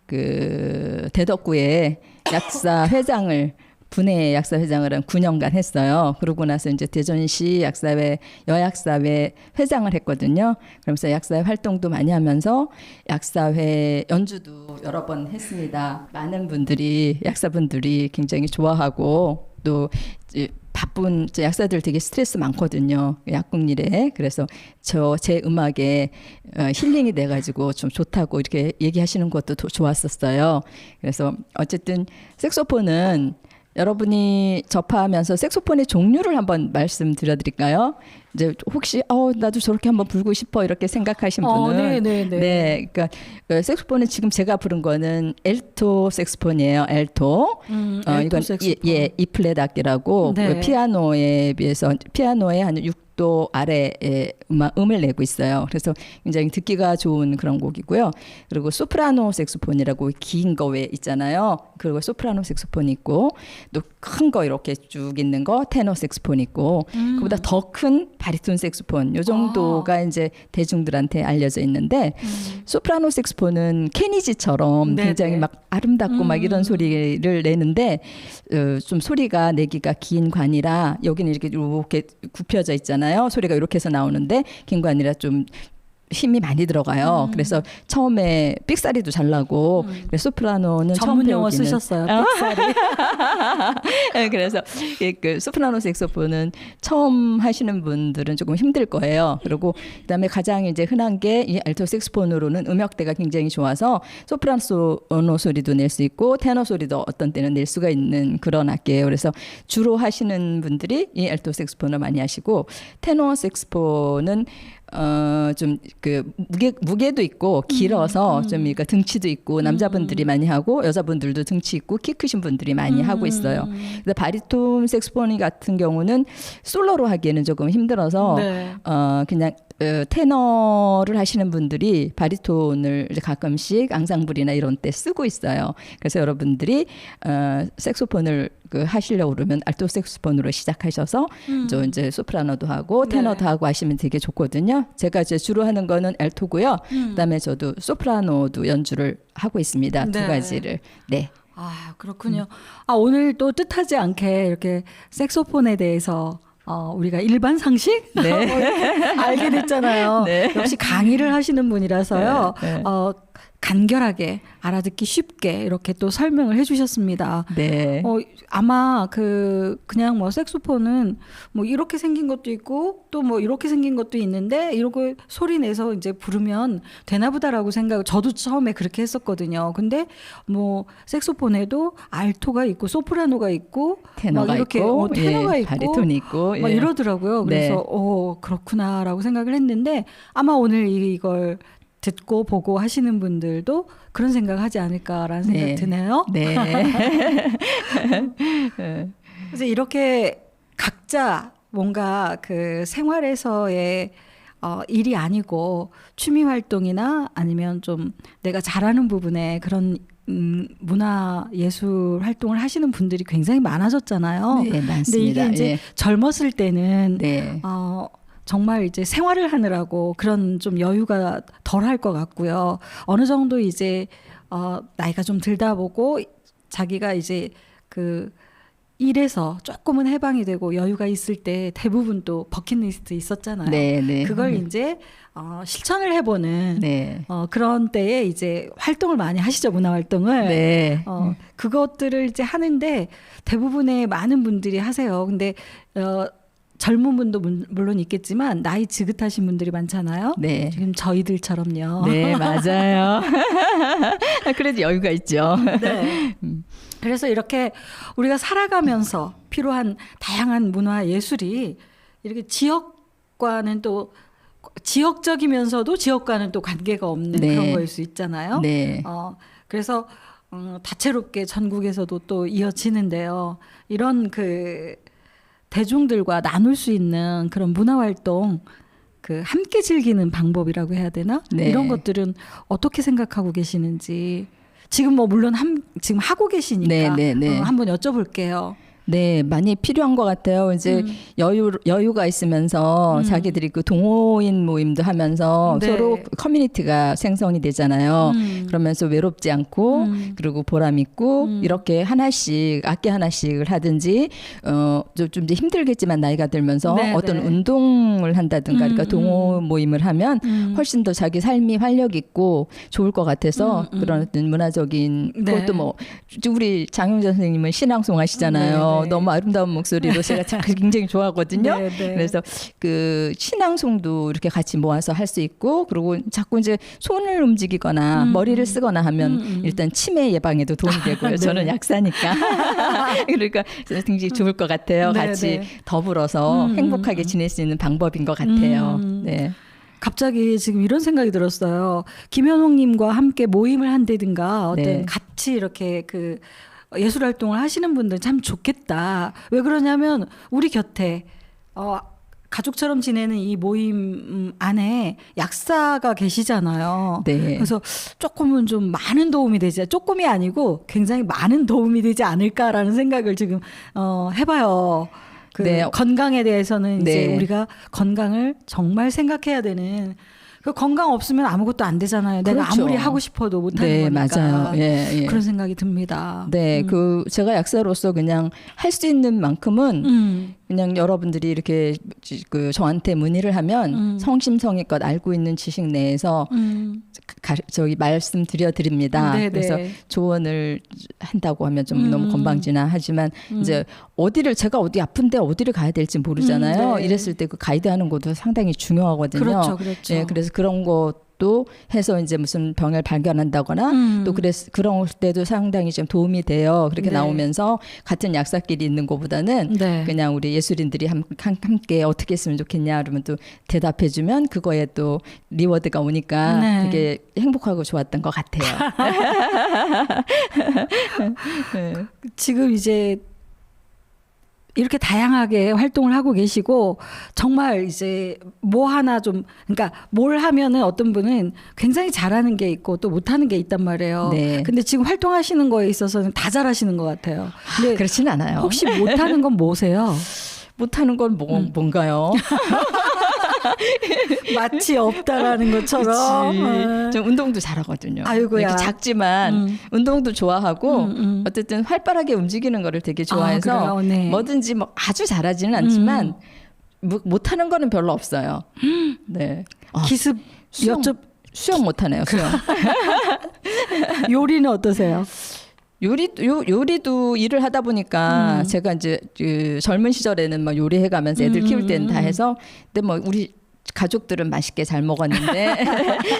그 대덕구에 약사 회장을 분해 약사 회장을 한 9년간 했어요. 그러고 나서 이제 대전시 약사회 여약사회 회장을 했거든요. 그러면서 약사회 활동도 많이 하면서 약사회 연주도 여러 번 했습니다. 많은 분들이 약사분들이 굉장히 좋아하고 또 이제 바쁜 약사들 되게 스트레스 많거든요. 약국 일에. 그래서 제 음악에 힐링이 돼가지고 좀 좋다고 이렇게 얘기하시는 것도 좋았었어요. 그래서 어쨌든 색소폰은 여러분이 접하면서 색소폰의 종류를 한번 말씀드려드릴까요? 이제 혹시 나도 저렇게 한번 불고 싶어 이렇게 생각하신 분은 네, 그러니까 색소폰은 지금 제가 부른 거는 엘토 색소폰이에요. 엘토. 이건 E 플랫 악기라고 네. 피아노에 비해서 피아노에 한 6도 아래의 음을 내고 있어요. 그래서 굉장히 듣기가 좋은 그런 곡이고요. 그리고 소프라노 색소폰이라고 긴 거 왜 있잖아요. 그리고 소프라노 색소폰이 있고 또 큰 거 이렇게 쭉 있는 거 테너 색소폰 있고 그보다 더 큰 바리톤 색소폰 요 정도가 이제 대중들한테 알려져 있는데 소프라노 색소폰은 케니지처럼 굉장히 막 아름답고 막 이런 소리를 내는데 좀 소리가 내기가 긴 관이라 여기는 이렇게 굽혀져 있잖아요. 소리가 이렇게 해서 나오는데 긴 관이라 좀 힘이 많이 들어가요. 그래서 처음에 삑사리도 잘 나고 그래서 소프라노는 전문 용어 처음 배우기는 쓰셨어요. 삑사리. 네, 그래서 그 소프라노 색소폰은 처음 하시는 분들은 조금 힘들 거예요. 그리고 그다음에 가장 이제 흔한 게 이 알토 색소폰으로는 음역대가 굉장히 좋아서 소프라노 소리도 낼 수 있고 테너 소리도 어떤 때는 낼 수가 있는 그런 악기예요. 그래서 주로 하시는 분들이 이 알토 색소폰을 많이 하시고 테너 색소폰은 좀 그 무게도 있고 길어서 좀 그러니까 등치도 있고 남자분들이 많이 하고 여자분들도 등치 있고 키 크신 분들이 많이 하고 있어요. 근데 바리톤 색소폰 같은 경우는 솔로로 하기에는 조금 힘들어서 그냥 테너를 하시는 분들이 바리톤을 이제 가끔씩 앙상블이나 이런 때 쓰고 있어요. 그래서 여러분들이 색소폰을 하시려고 그러면 알토 색소폰으로 시작하셔서 이제 소프라노도 하고 테너도 네. 하고 하시면 되게 좋거든요. 제가 이제 주로 하는 거는 알토고요. 그다음에 저도 소프라노도 연주를 하고 있습니다. 두 네. 가지를. 네. 아, 그렇군요. 아, 오늘 또 뜻하지 않게 이렇게 색소폰에 대해서 우리가 일반 상식 네. 알게 됐잖아요. 네. 역시 강의를 하시는 분이라서요. 네, 네. 간결하게 알아듣기 쉽게 이렇게 또 설명을 해주셨습니다. 네. 아마 그냥 뭐 색소폰은 뭐 이렇게 생긴 것도 있고 또 뭐 이렇게 생긴 것도 있는데 이러고 소리 내서 이제 부르면 되나 보다라고 저도 처음에 그렇게 했었거든요. 근데 뭐 색소폰에도 알토가 있고 소프라노가 있고 테너가 막 이렇게 있고 테너가 예, 있고 바리톤이 있고 막 예. 이러더라고요. 그래서 그렇구나라고 생각을 했는데 아마 오늘 이걸 듣고 보고 하시는 분들도 그런 생각하지 않을까라는 생각 네. 드네요. 네. 그래서 이렇게 각자 뭔가 그 생활에서의 일이 아니고 취미 활동이나 아니면 좀 내가 잘하는 부분에 그런 문화 예술 활동을 하시는 분들이 굉장히 많아졌잖아요. 네, 근데 많습니다. 이게 이제 예. 젊었을 때는 네. 정말 이제 생활을 하느라고 그런 좀 여유가 덜 할 것 같고요. 어느 정도 이제 나이가 좀 들다 보고 자기가 이제 그 일에서 조금은 해방이 되고 여유가 있을 때 대부분 또 버킷리스트 있었잖아요. 네, 네. 그걸 이제 실천을 해보는 네. 그런 때에 이제 활동을 많이 하시죠. 문화 활동을. 네. 그것들을 이제 하는데 대부분의 많은 분들이 하세요. 근데 젊은 분도 물론 있겠지만 나이 지긋하신 분들이 많잖아요. 네. 지금 저희들처럼요. 네, 맞아요. 그래도 여유가 있죠. 네. 그래서 이렇게 우리가 살아가면서 필요한 다양한 문화 예술이 이렇게 지역과는 또 지역적이면서도 지역과는 또 관계가 없는 네. 그런 거일 수 있잖아요. 네. 그래서 다채롭게 전국에서도 또 이어지는데요. 이런 대중들과 나눌 수 있는 그런 문화 활동 함께 즐기는 방법이라고 해야 되나? 네. 이런 것들은 어떻게 생각하고 계시는지 지금 뭐 물론 지금 하고 계시니까 네, 네, 네. 한번 여쭤볼게요. 네, 많이 필요한 것 같아요. 이제 여유가 있으면서 자기들이 그 동호인 모임도 하면서 네. 서로 커뮤니티가 생성이 되잖아요. 그러면서 외롭지 않고 그리고 보람 있고 이렇게 하나씩 악기 하나씩을 하든지 좀 이제 힘들겠지만 나이가 들면서 네, 어떤 네. 운동을 한다든가 그러니까 동호 모임을 하면 훨씬 더 자기 삶이 활력 있고 좋을 것 같아서 그런 어떤 문화적인 네. 그것도 뭐 우리 장용전 선생님은 신앙송 하시잖아요. 네, 네. 너무 아름다운 목소리로 제가 굉장히 좋아하거든요. 네, 네. 그래서 그 신앙송도 이렇게 같이 모아서 할 수 있고 그리고 자꾸 이제 손을 움직이거나 머리를 쓰거나 하면 일단 치매 예방에도 도움이 되고요. 네. 저는 약사니까 그러니까 굉장히 좋을 것 같아요. 네, 같이 네. 더불어서 행복하게 지낼 수 있는 방법인 것 같아요. 네. 갑자기 지금 이런 생각이 들었어요. 김현옥님과 함께 모임을 한다든가 어떤 네. 같이 이렇게 예술 활동을 하시는 분들 참 좋겠다. 왜 그러냐면 우리 곁에 가족처럼 지내는 이 모임 안에 약사가 계시잖아요. 네. 그래서 조금은 좀 많은 도움이 되지, 조금이 아니고 굉장히 많은 도움이 되지 않을까라는 생각을 지금 해봐요. 네. 건강에 대해서는 이제 네. 우리가 건강을 정말 생각해야 되는. 건강 없으면 아무것도 안 되잖아요. 내가 그렇죠. 아무리 하고 싶어도 못하는 네, 거니까. 맞아요. 예, 예. 그런 생각이 듭니다. 네, 제가 약사로서 그냥 할 수 있는 만큼은 그냥 여러분들이 이렇게 저한테 문의를 하면 성심성의껏 알고 있는 지식 내에서 저기 말씀드려 드립니다. 네네. 그래서 조언을 한다고 하면 좀 너무 건방지나 하지만 이제 제가 어디 아픈데 어디를 가야 될지 모르잖아요. 네. 이랬을 때 그 가이드하는 것도 상당히 중요하거든요. 그렇죠, 그렇죠. 네, 그래서 그런 것도 해서 이제 무슨 병을 발견한다거나 또 그런 때도 상당히 좀 도움이 돼요. 그렇게 네. 나오면서 같은 약사끼리 있는 것보다는 네. 그냥 우리 예술인들이 함께 어떻게 했으면 좋겠냐 그러면 또 대답해주면 그거에 또 리워드가 오니까 네. 되게 행복하고 좋았던 것 같아요. 지금 이제 이렇게 다양하게 활동을 하고 계시고 정말 이제 뭐 하나 좀 그러니까 뭘 하면은 어떤 분은 굉장히 잘하는 게 있고 또 못하는 게 있단 말이에요. 네. 근데 지금 활동하시는 거에 있어서는 다 잘하시는 것 같아요. 근데 그렇진 않아요. 혹시 못하는 건 뭐세요? 못하는 건 뭔가요? 마치 없다라는 것처럼. 그치. 좀 운동도 잘하거든요. 아이고야. 이렇게 작지만 운동도 좋아하고 어쨌든 활발하게 움직이는 거를 되게 좋아해서 그래요? 네. 뭐든지 뭐 아주 잘하지는 않지만 못하는 거는 별로 없어요. 네. 기습 수영 못하네요. 수영. 요리는 어떠세요? 요리도 일을 하다 보니까 제가 이제 그 젊은 시절에는 막 요리해가면서 애들 키울 때는 다 해서 근데 뭐 우리 가족들은 맛있게 잘 먹었는데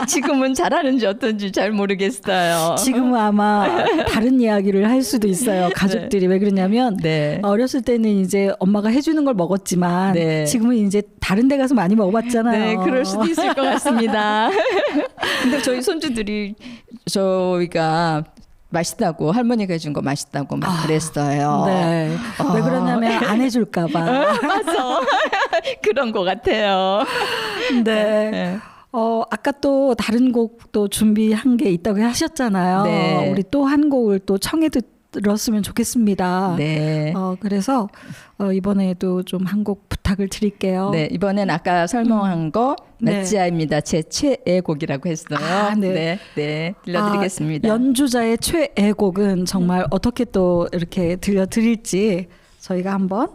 지금은 잘하는지 어떤지 잘 모르겠어요. 지금은 아마 다른 이야기를 할 수도 있어요. 가족들이 왜 그러냐면 네. 어렸을 때는 이제 엄마가 해주는 걸 먹었지만 네. 지금은 이제 다른 데 가서 많이 먹어봤잖아요. 네, 그럴 수도 있을 것 같습니다. 근데 저희 손주들이 저희가 맛있다고 할머니가 해준 거 맛있다고 막 그랬어요. 네. 왜 그러냐면 안 해줄까 봐. 맞아. 그런 것 같아요. 네. 네. 아까 또 다른 곡도 준비한 게 있다고 하셨잖아요. 네. 우리 또 한 곡을 또 청해 들었으면 좋겠습니다. 네. 그래서 이번에도 좀 한 곡 부탁을 드릴게요. 네, 이번엔 아까 설명한 거 네. 나찌아입니다. 제 최애곡이라고 했어요. 아, 네. 네, 네, 들려드리겠습니다. 연주자의 최애곡은 정말 어떻게 또 이렇게 들려드릴지 저희가 한번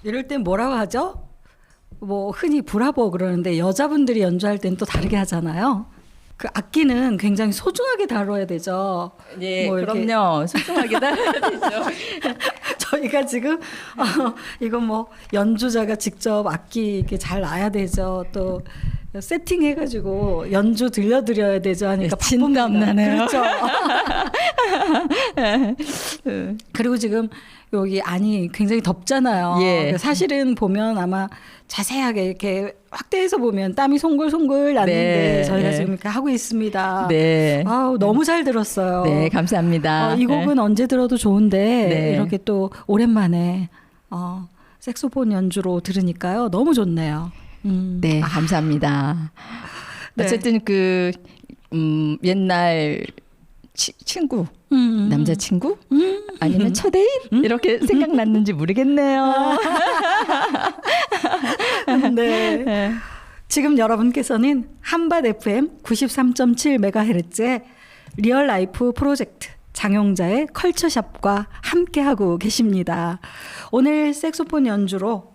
이럴 땐 뭐라고 하죠? 뭐 흔히 브라보 그러는데 여자분들이 연주할 땐 또 다르게 하잖아요. 그 악기는 굉장히 소중하게 다뤄야 되죠. 예, 뭐 이렇게 그럼요. 소중하게 다뤄야 되죠. 저희가 지금 이건 뭐 연주자가 직접 악기 이렇게 잘 놔야 되죠. 또 세팅해가지고 연주 들려드려야 되죠. 하니까 진땀 나네요. 그렇죠. 그리고 지금 여기 안이 굉장히 덥잖아요. 예. 사실은 보면 아마 자세하게 이렇게 확대해서 보면 땀이 송글송글 나는데 네. 저희가 네. 지금 이렇게 하고 있습니다. 네. 아우, 너무 잘 들었어요. 네, 감사합니다. 이 곡은 언제 들어도 좋은데 네. 이렇게 또 오랜만에 색소폰 연주로 들으니까요. 너무 좋네요. 네, 감사합니다. 네. 어쨌든 옛날 친구, 남자친구? 아니면 첫애인? 이렇게 생각났는지 모르겠네요. 네. 지금 여러분께서는 한밭 FM 93.7MHz의 리얼 라이프 프로젝트 장용자의 컬처샵과 함께하고 계십니다. 오늘 색소폰 연주로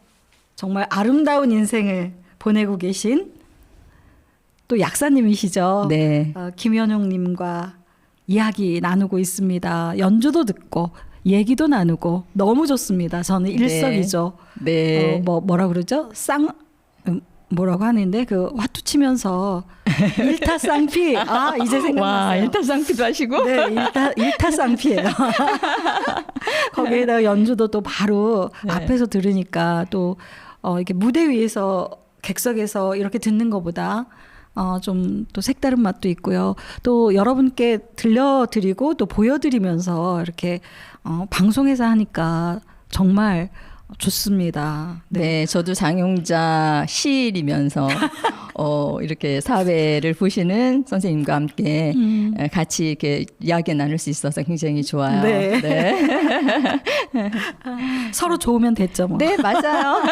정말 아름다운 인생을 보내고 계신 또 약사님이시죠. 네. 김현용님과 이야기 나누고 있습니다. 연주도 듣고 얘기도 나누고 너무 좋습니다. 저는 일석이조. 네. 뭐라 그러죠? 뭐라고 하는데 그 화투 치면서 일타쌍피. 이제 생각났어요. 와, 일타쌍피도 하시고? 네, 일타쌍피예요. 거기에다가 연주도 또 바로 네. 앞에서 들으니까 또 이렇게 무대 위에서 객석에서 이렇게 듣는 것보다 좀 또 색다른 맛도 있고요. 또 여러분께 들려드리고 또 보여드리면서 이렇게 방송에서 하니까 정말 좋습니다. 네, 저도 장용자 시일이면서 이렇게 사회를 보시는 선생님과 함께 같이 이렇게 이야기 나눌 수 있어서 굉장히 좋아요. 네. 네, 서로 좋으면 됐죠, 뭐. 네, 맞아요.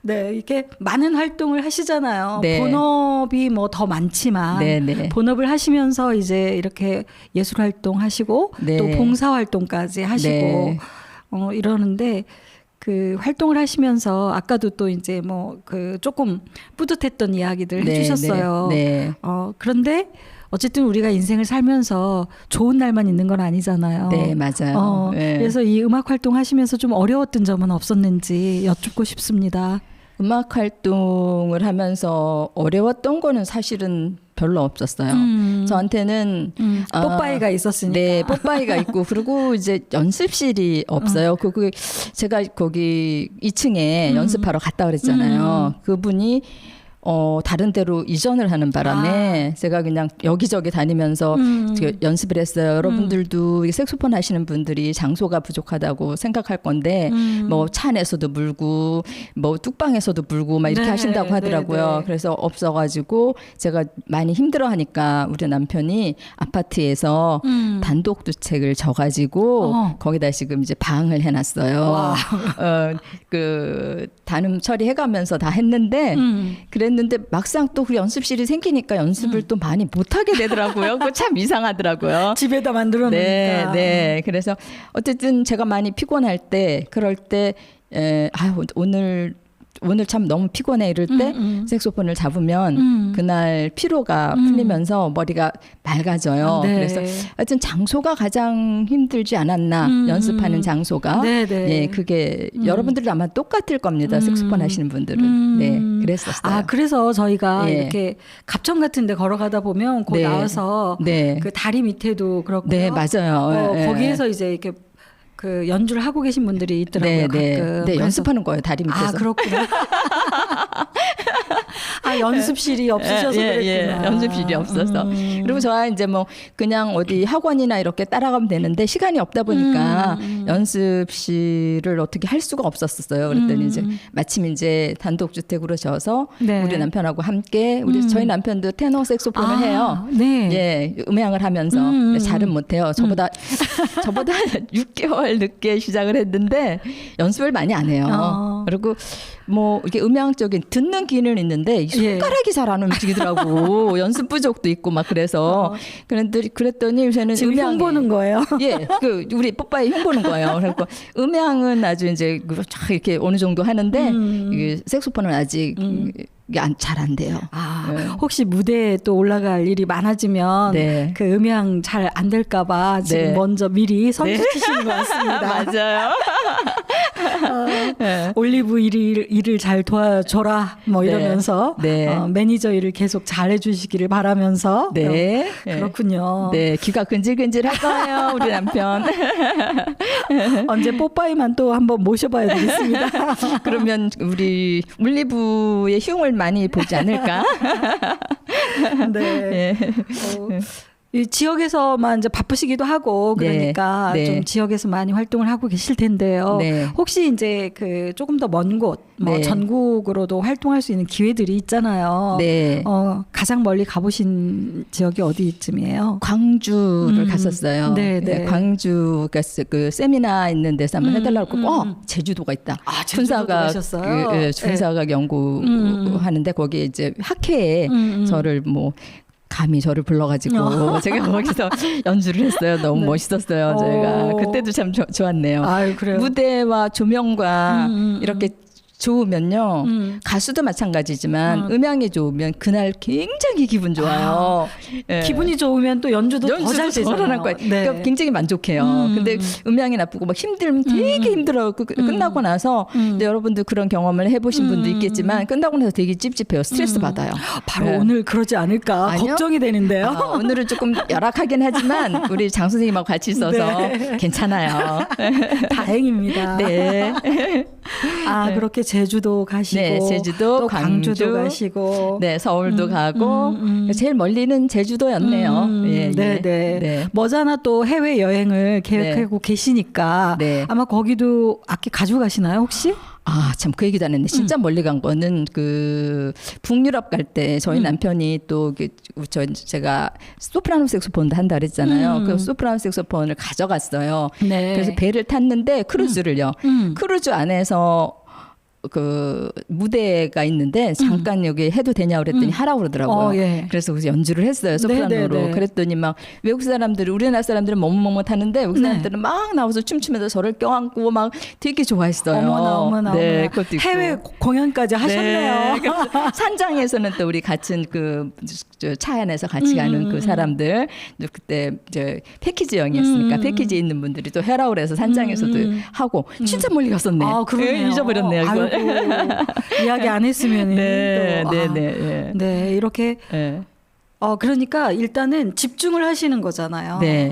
네, 이렇게 많은 활동을 하시잖아요. 네. 본업이 뭐 더 많지만 네, 네. 본업을 하시면서 이제 이렇게 예술 활동 하시고 네. 또 봉사 활동까지 하시고 네. 이러는데 그 활동을 하시면서 아까도 또 이제 뭐 그 조금 뿌듯했던 이야기들 네, 해주셨어요. 네, 네. 그런데 어쨌든 우리가 인생을 살면서 좋은 날만 있는 건 아니잖아요. 네, 맞아요. 네. 그래서 이 음악 활동 하시면서 좀 어려웠던 점은 없었는지 여쭙고 싶습니다. 음악 활동을 하면서 어려웠던 거는 사실은 별로 없었어요. 저한테는 뽀빠이가 있었으니까. 네, 뽀빠이가 있고 그리고 이제 연습실이 없어요. 그 제가 거기 2층에 연습하러 갔다 그랬잖아요. 그분이 다른 데로 이전을 하는 바람에 제가 그냥 여기저기 다니면서 연습을 했어요. 여러분들도 이 색소폰 하시는 분들이 장소가 부족하다고 생각할 건데 뭐 차 안에서도 물고 뭐 뚝방에서도 물고 막 이렇게 네, 하신다고 하더라고요. 네. 그래서 없어가지고 제가 많이 힘들어하니까 우리 남편이 아파트에서 단독 주택을 져가지고 거기다 지금 이제 방을 해놨어요. 그 단음 처리해가면서 다 했는데 그랬는데 막상 또 그 연습실이 생기니까 연습을 또 많이 못하게 되더라고요. 그거 참 이상하더라고요. 집에다 만들어 놓으니까. 네, 네. 그래서 어쨌든 제가 많이 피곤할 때, 그럴 때, 오늘 참 너무 피곤해 이럴 때 색소폰을 잡으면 그날 피로가 풀리면서 머리가 맑아져요. 네. 그래서 하여튼 장소가 가장 힘들지 않았나 연습하는 장소가 네, 네. 예, 그게 여러분들도 아마 똑같을 겁니다. 색소폰 하시는 분들은 네, 그랬었어요. 그래서 저희가 예. 이렇게 갑천 같은데 걸어가다 보면 곧 네. 나와서 네. 그 다리 밑에도 그렇고요. 네, 맞아요. 예, 거기에서 이제 이렇게 그 연주를 하고 계신 분들이 있더라고요. 네, 네, 가끔. 네, 그래서- 연습하는 거예요 다리 밑에서. 그렇구나. 연습실이 없으셔서 그랬구나. 연습실이 없어서. 그리고 저야 이제 뭐 그냥 어디 학원이나 이렇게 따라가면 되는데 시간이 없다 보니까 연습실을 어떻게 할 수가 없었어요. 그랬더니 이제 마침 이제 단독주택으로 져서 네. 우리 남편하고 함께 저희 남편도 테너 색소폰을 해요. 네. 예, 음향을 하면서 잘은 못해요. 저보다 6개월 늦게 시작을 했는데 연습을 많이 안 해요. 그리고 뭐 이게 음향적인 듣는 귀는 있는데 이 손가락이 잘 안 움직이더라고. 연습 부족도 있고 막 그래서 그랬더니 요새는 지금 음향에 흉보는 거예요. 예, 그 우리 뽀빠이 흉보는 거예요. 그래서 음향은 아주 이제 쫙 이렇게 어느 정도 하는데 이게 색소폰은 아직 잘 안 돼요. 아, 네. 혹시 무대에 또 올라갈 일이 많아지면 네. 그 음향 잘 안 될까봐 지금 네. 먼저 미리 선수치시는 것 같습니다. 맞아요. 네. 올리브 일을 잘 도와줘라 뭐 네. 이러면서 네. 매니저 일을 계속 잘 해주시기를 바라면서 네. 그렇군요. 네, 귀가 근질근질 할 거예요, 우리 남편. 언제 뽀빠이만 또 한번 모셔봐야 되겠습니다. 그러면 우리 올리브의 흉을 많이 보지 않을까? 네. 이 지역에서만 이제 바쁘시기도 하고 그러니까 네. 좀 지역에서 많이 활동을 하고 계실 텐데요. 네. 혹시 이제 그 조금 더 먼 곳, 뭐 네. 전국으로도 활동할 수 있는 기회들이 있잖아요. 네. 가장 멀리 가보신 지역이 어디쯤이에요? 광주를 갔었어요. 네, 네. 광주 그 세미나 있는 데서 한번 해달라고 하고 제주도가 있다. 아, 제주도도 가셨어요? 예, 군사각 연구하는데 거기에 이제 학회에 저를 뭐 감히 저를 불러가지고 제가 거기서 연주를 했어요. 너무 네. 멋있었어요. 저희가 그때도 참 좋았네요. 아유, 그래요. 무대와 조명과 이렇게 좋으면요. 가수도 마찬가지지만 음향이 좋으면 그날 굉장히 기분 좋아요. 예. 기분이 좋으면 또 연주도 더 잘 되잖아요. 잘하는 거예요. 네. 그러니까 굉장히 만족해요. 근데 음향이 나쁘고 막 힘들면 되게 힘들어요. 끝나고 나서 근데 여러분들 그런 경험을 해보신 분도 있겠지만 끝나고 나서 되게 찝찝해요. 스트레스 받아요. 바로 네. 오늘 그러지 않을까 아니요? 걱정이 되는데요. 오늘은 조금 열악하긴 하지만 우리 장 선생님하고 같이 있어서 네. 괜찮아요. 다행입니다. 네. 아, 그렇게 제주도 가시고 네, 제주도, 또 광주도 광주, 가시고 네, 서울도 가고 제일 멀리는 제주도였네요. 예, 네, 예. 네. 네. 머지않아 또 해외 여행을 계획하고 계시니까 네. 아마 거기도 악기 가지고 가시나요, 혹시? 아, 참, 그 얘기도 안 했네. 진짜 멀리 간 거는 그 북유럽 갈 때 저희 남편이 또 제가 소프라노 색소폰도 한다 그랬잖아요. 그 소프라노 색소폰을 가져갔어요. 네. 그래서 배를 탔는데 크루즈를요. 크루즈 안에서 그 무대가 있는데 잠깐 여기 해도 되냐 그랬더니 하라고 그러더라고요. 예. 그래서 연주를 했어요. 소프라노로. 네, 네. 그랬더니 막 외국 사람들이 우리나라 사람들은 머뭇머뭇하는데 외국 사람들은 막 나와서 춤추면서 저를 껴안고 막 되게 좋아했어요. 어머나. 네, 그것도 있고. 해외 공연까지 하셨네요. 네. 그래서 산장에서는 또 우리 같은 그 차 안에서 같이 가는 그 사람들 그때 패키지 여행이었으니까 패키지에 있는 분들이 또 해라고 그래서 산장에서도 하고 진짜 멀리 갔었네. 아, 그러네요. 잊어버렸네요. 이걸. 아이고, 이야기 안 했으면 네, 또, 네, 아, 네, 예. 네, 이렇게 예. 그러니까 일단은 집중을 하시는 거잖아요. 네.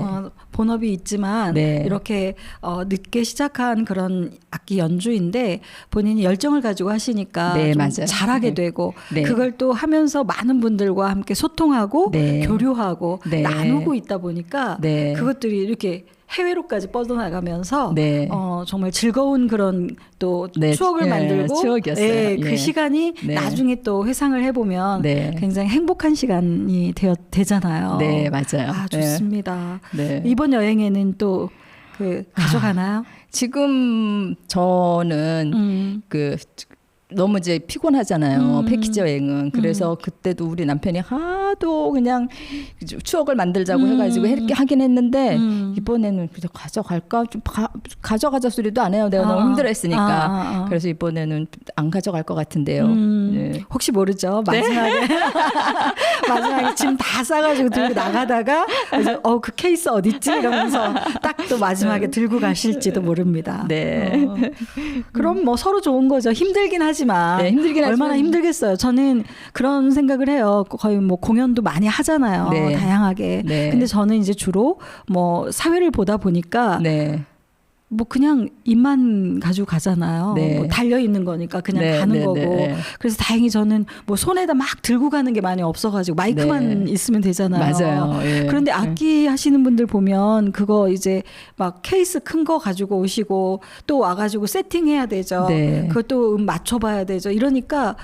본업이 있지만 네. 이렇게 늦게 시작한 그런 악기 연주인데 본인이 열정을 가지고 하시니까 네, 좀 맞아요. 잘하게 네. 되고 네. 그걸 또 하면서 많은 분들과 함께 소통하고 네. 교류하고 네. 나누고 있다 보니까 네. 그것들이 이렇게 해외로까지 뻗어나가면서 네. 정말 즐거운 그런 또 네, 추억을 예, 만들고 추억이었어요. 예, 그 예. 시간이 네. 나중에 또 회상을 해보면 네. 굉장히 행복한 시간이 되잖아요. 네, 맞아요. 아, 좋습니다. 네. 이번 여행에는 또 가져가나요? 지금 저는 그 너무 이제 피곤하잖아요. 패키지 여행은. 그래서 그때도 우리 남편이 하도 그냥 추억을 만들자고 해가지고 이렇게 하긴 했는데 이번에는 그냥 가져갈까? 좀 가져가자 소리도 안 해요. 내가 너무 힘들어했으니까. 그래서 이번에는 안 가져갈 것 같은데요. 네. 혹시 모르죠. 마지막에 마지막에 짐 다 싸가지고 들고 나가다가 이제 그 케이스 어딨지? 이러면서 딱 또 마지막에 들고 가실지도 모릅니다. 네. 그럼 뭐 서로 좋은 거죠. 힘들긴 하지만 네, 힘들긴 얼마나 하지만. 힘들겠어요. 저는 그런 생각을 해요. 거의 뭐 공연도 많이 하잖아요. 네. 다양하게. 네. 근데 저는 이제 주로 뭐 사회를 보다 보니까 네. 뭐 그냥 입만 가지고 가잖아요. 네. 뭐 달려 있는 거니까 그냥 네, 가는 네, 거고. 네. 그래서 다행히 저는 뭐 손에다 막 들고 가는 게 많이 없어가지고 마이크만 네. 있으면 되잖아요. 맞아요. 예. 그런데 악기 하시는 분들 보면 그거 이제 막 케이스 큰 거 가지고 오시고 또 와가지고 세팅해야 되죠. 네. 그것도 맞춰봐야 되죠. 이러니까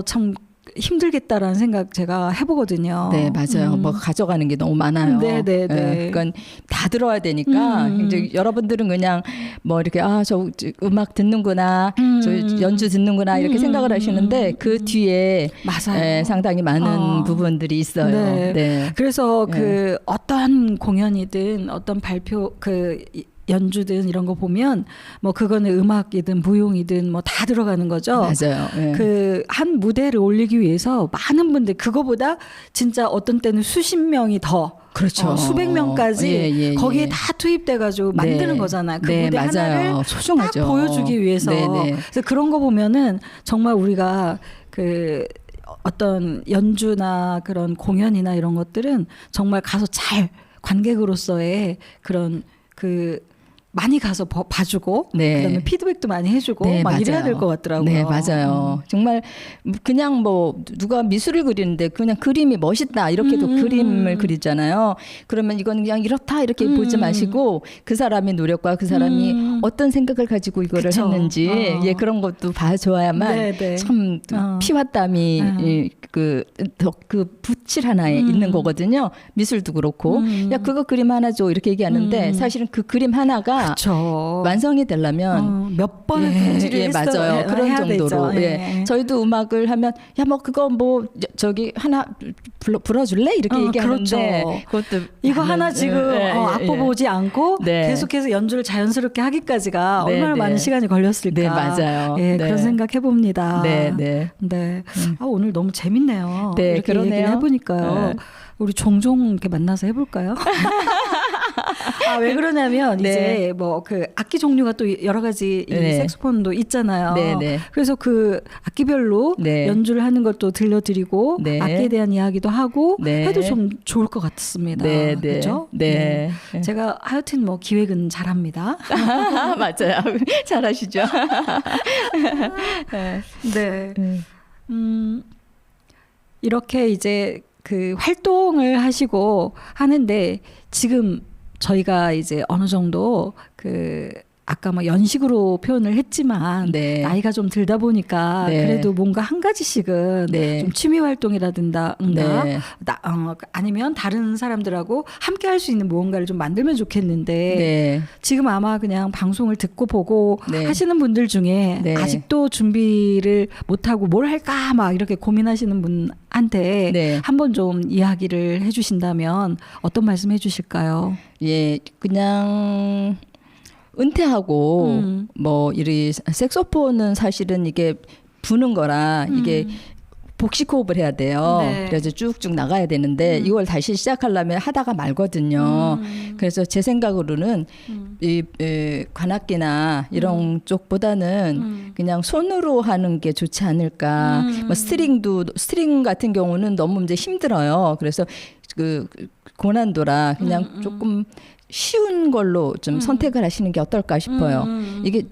참 힘들겠다라는 생각 제가 해보거든요. 네, 맞아요. 뭐 가져가는 게 너무 많아요. 네. 그러니까 다 들어야 되니까 이제 여러분들은 그냥 뭐 이렇게 저 음악 듣는구나, 저 연주 듣는구나 이렇게 생각을 하시는데 그 뒤에 맞아요. 상당히 많은 부분들이 있어요. 네. 그래서 그 어떤 공연이든 어떤 발표 연주든 이런 거 보면 뭐 그거는 음악이든 무용이든 뭐 다 들어가는 거죠. 맞아요. 그 한 무대를 올리기 위해서 많은 분들 그거보다 진짜 어떤 때는 수십 명이 더 그렇죠. 수백 명까지 거기에 예. 다 투입돼가지고 만드는 거잖아요. 그 무대 맞아요. 하나를 소중하죠. 딱 보여주기 위해서. 그래서 그런 거 보면은 정말 우리가 그 어떤 연주나 그런 공연이나 이런 것들은 정말 가서 잘 관객으로서의 그런 많이 가서 봐주고 그다음에 피드백도 많이 해주고 막 맞아요. 이래야 될 것 같더라고요. 네, 맞아요. 정말 그냥 뭐 누가 미술을 그리는데 그냥 그림이 멋있다 이렇게도 그림을 그리잖아요. 그러면 이건 그냥 이렇다 이렇게 보지 마시고 그 사람의 노력과 그 사람이 어떤 생각을 가지고 이거를 그쵸. 했는지 그런 것도 봐줘야만 참 피와 땀이 그 붓질 하나에 있는 거거든요. 미술도 그렇고 야 그거 그림 하나 줘 이렇게 얘기하는데 사실은 그 그림 하나가 그쵸. 완성이 되려면 몇 번을 편지를 맞아요. 그런 정도로. 저희도 음악을 하면 야 뭐 그거 뭐 저기 하나 불어줄래 이렇게 얘기하는데 그렇죠. 그것도 이거 하나 지금 악보 보지 않고 네. 계속해서 연주를 자연스럽게 하기까지가 네, 얼마나 네. 많은 시간이 걸렸을까. 네, 맞아요. 예, 네. 그런 생각 해봅니다. 네. 오늘 너무 재밌네요. 네, 이렇게 그러네요. 얘기를 해보니까요. 네. 우리 종종 이렇게 만나서 해볼까요? 왜 그러냐면 이제 뭐 그 악기 종류가 또 여러 가지 이 색소폰도 있잖아요. 그래서 그 악기별로 연주를 하는 것도 들려드리고 악기에 대한 이야기도 하고 해도 좀 좋을 것 같습니다. 그렇죠? 네. 제가 하여튼 뭐 기획은 잘합니다. 맞아요. 잘하시죠. 네. 이렇게 이제 그 활동을 하시고 하는데 지금 저희가 이제 어느 정도 그 아까 뭐 연식으로 표현을 했지만 나이가 좀 들다 보니까 그래도 뭔가 한 가지씩은 좀 취미 활동이라든가 아니면 다른 사람들하고 함께 할 수 있는 무언가를 좀 만들면 좋겠는데 지금 아마 그냥 방송을 듣고 보고 하시는 분들 중에 아직도 준비를 못하고 뭘 할까 막 이렇게 고민하시는 분한테 한번 좀 이야기를 해주신다면 어떤 말씀 해주실까요? 예, 그냥 은퇴하고 뭐 이 색소폰은 사실은 이게 부는 거라 이게 복식 호흡을 해야 돼요. 그래서 쭉쭉 나가야 되는데 이걸 다시 시작하려면 하다가 말거든요. 그래서 제 생각으로는 이 관악기나 이런 쪽보다는 그냥 손으로 하는 게 좋지 않을까. 뭐 스트링 같은 경우는 너무 이제 힘들어요. 그래서 그 고난도라 그냥 조금 쉬운 걸로 좀 선택을 하시는 게 어떨까 싶어요. 이게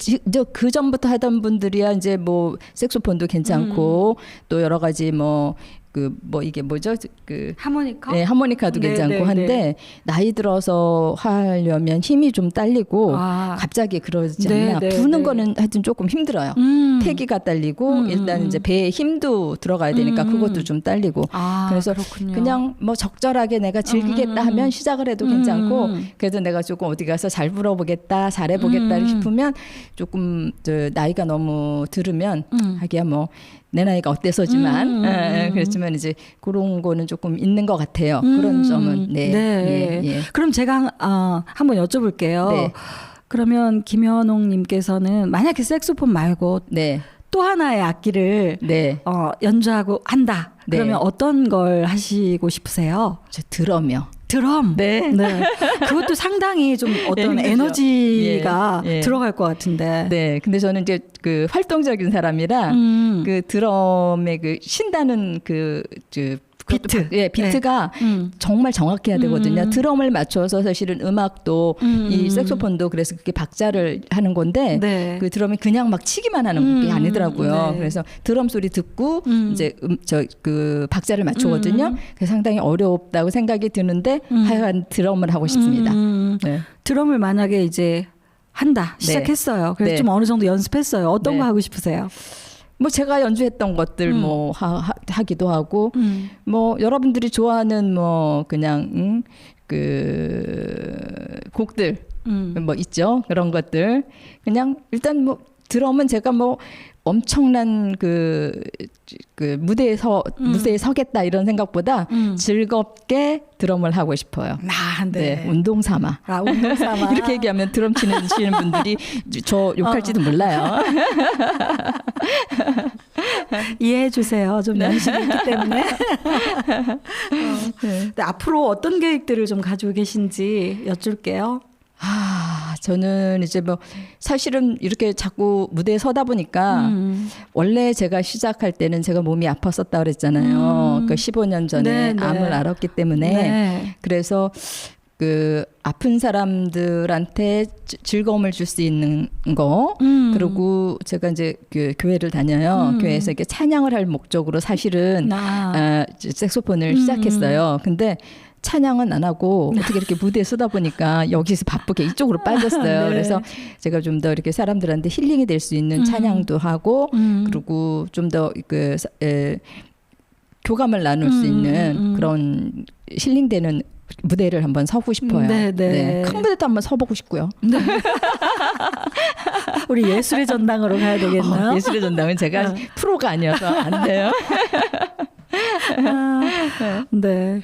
그 전부터 하던 분들이야 이제 뭐 색소폰도 괜찮고 또 여러 가지 뭐 이게 뭐죠? 하모니카? 네, 하모니카도 괜찮고 한데 나이 들어서 하려면 힘이 좀 딸리고 갑자기 그러지 않나. 부는 거는 하여튼 조금 힘들어요. 태기가 딸리고 일단 이제 배에 힘도 들어가야 되니까 그것도 좀 딸리고. 그래서 그렇군요. 그냥 뭐 적절하게 내가 즐기겠다 하면 시작을 해도 괜찮고 그래도 내가 조금 어디 가서 잘 불어보겠다, 잘해보겠다 싶으면 조금 나이가 너무 들으면 하기야 뭐 내 나이가 어때서지만 그렇지만 이제 그런 거는 조금 있는 것 같아요. 그런 점은 그럼 제가 한번 여쭤볼게요. 그러면 김현옥님께서는 만약에 색소폰 말고 또 하나의 악기를 연주하고 한다. 그러면 어떤 걸 하시고 싶으세요? 저 드럼이요. 드럼. 그것도 상당히 좀 어떤 에너지가 들어갈 것 같은데. 근데 저는 이제 그 활동적인 사람이라 그 드럼의 그 신다는 비트. 비트가 정말 정확해야 되거든요. 드럼을 맞춰서 사실은 음악도 이 색소폰도 그래서 그게 박자를 하는 건데 그 드럼이 그냥 막 치기만 하는 게 아니더라고요. 그래서 드럼 소리 듣고 이제 그 박자를 맞추거든요. 그래서 상당히 어렵다고 생각이 드는데 하여간 드럼을 하고 싶습니다. 드럼을 만약에 이제 한다 시작했어요. 그래서 좀 어느 정도 연습했어요. 어떤 거 하고 싶으세요? 뭐 제가 연주했던 것들 뭐 하기도 하고 뭐 여러분들이 좋아하는 뭐 그냥 그 곡들 뭐 있죠. 그런 것들 그냥 일단 뭐 드럼은 제가 뭐 엄청난 그 무대에 서겠다 이런 생각보다 즐겁게 드럼을 하고 싶어요. 아, 네, 운동 삼아. 아, 운동 삼아. 이렇게 얘기하면 드럼 치는 분들이 저 욕할지도 몰라요. 이해해 주세요. 좀 연식이 있기 때문에. 근데 앞으로 어떤 계획들을 좀 가지고 계신지 여쭐게요. 저는 이제 뭐 사실은 이렇게 자꾸 무대에 서다 보니까 원래 제가 시작할 때는 제가 몸이 아팠었다 그랬잖아요. 그 15년 전에 네, 암을 네. 앓았기 때문에 네. 그래서 그 아픈 사람들한테 즐거움을 줄 수 있는 거 그리고 제가 이제 그 교회를 다녀요. 교회에서 이렇게 찬양을 할 목적으로 사실은 색소폰을 시작했어요. 근데 찬양은 안 하고 어떻게 이렇게 무대에 서다 보니까 여기서 바쁘게 이쪽으로 빠졌어요. 네. 그래서 제가 좀 더 이렇게 사람들한테 힐링이 될 수 있는 찬양도 하고 그리고 좀 더 그 교감을 나눌 수 있는 그런 힐링되는 무대를 한번 서고 싶어요. 네. 큰 무대도 한번 서보고 싶고요. 네. 우리 예술의 전당으로 가야 되겠나요? 예술의 전당은 제가 프로가 아니어서 안 돼요. 네.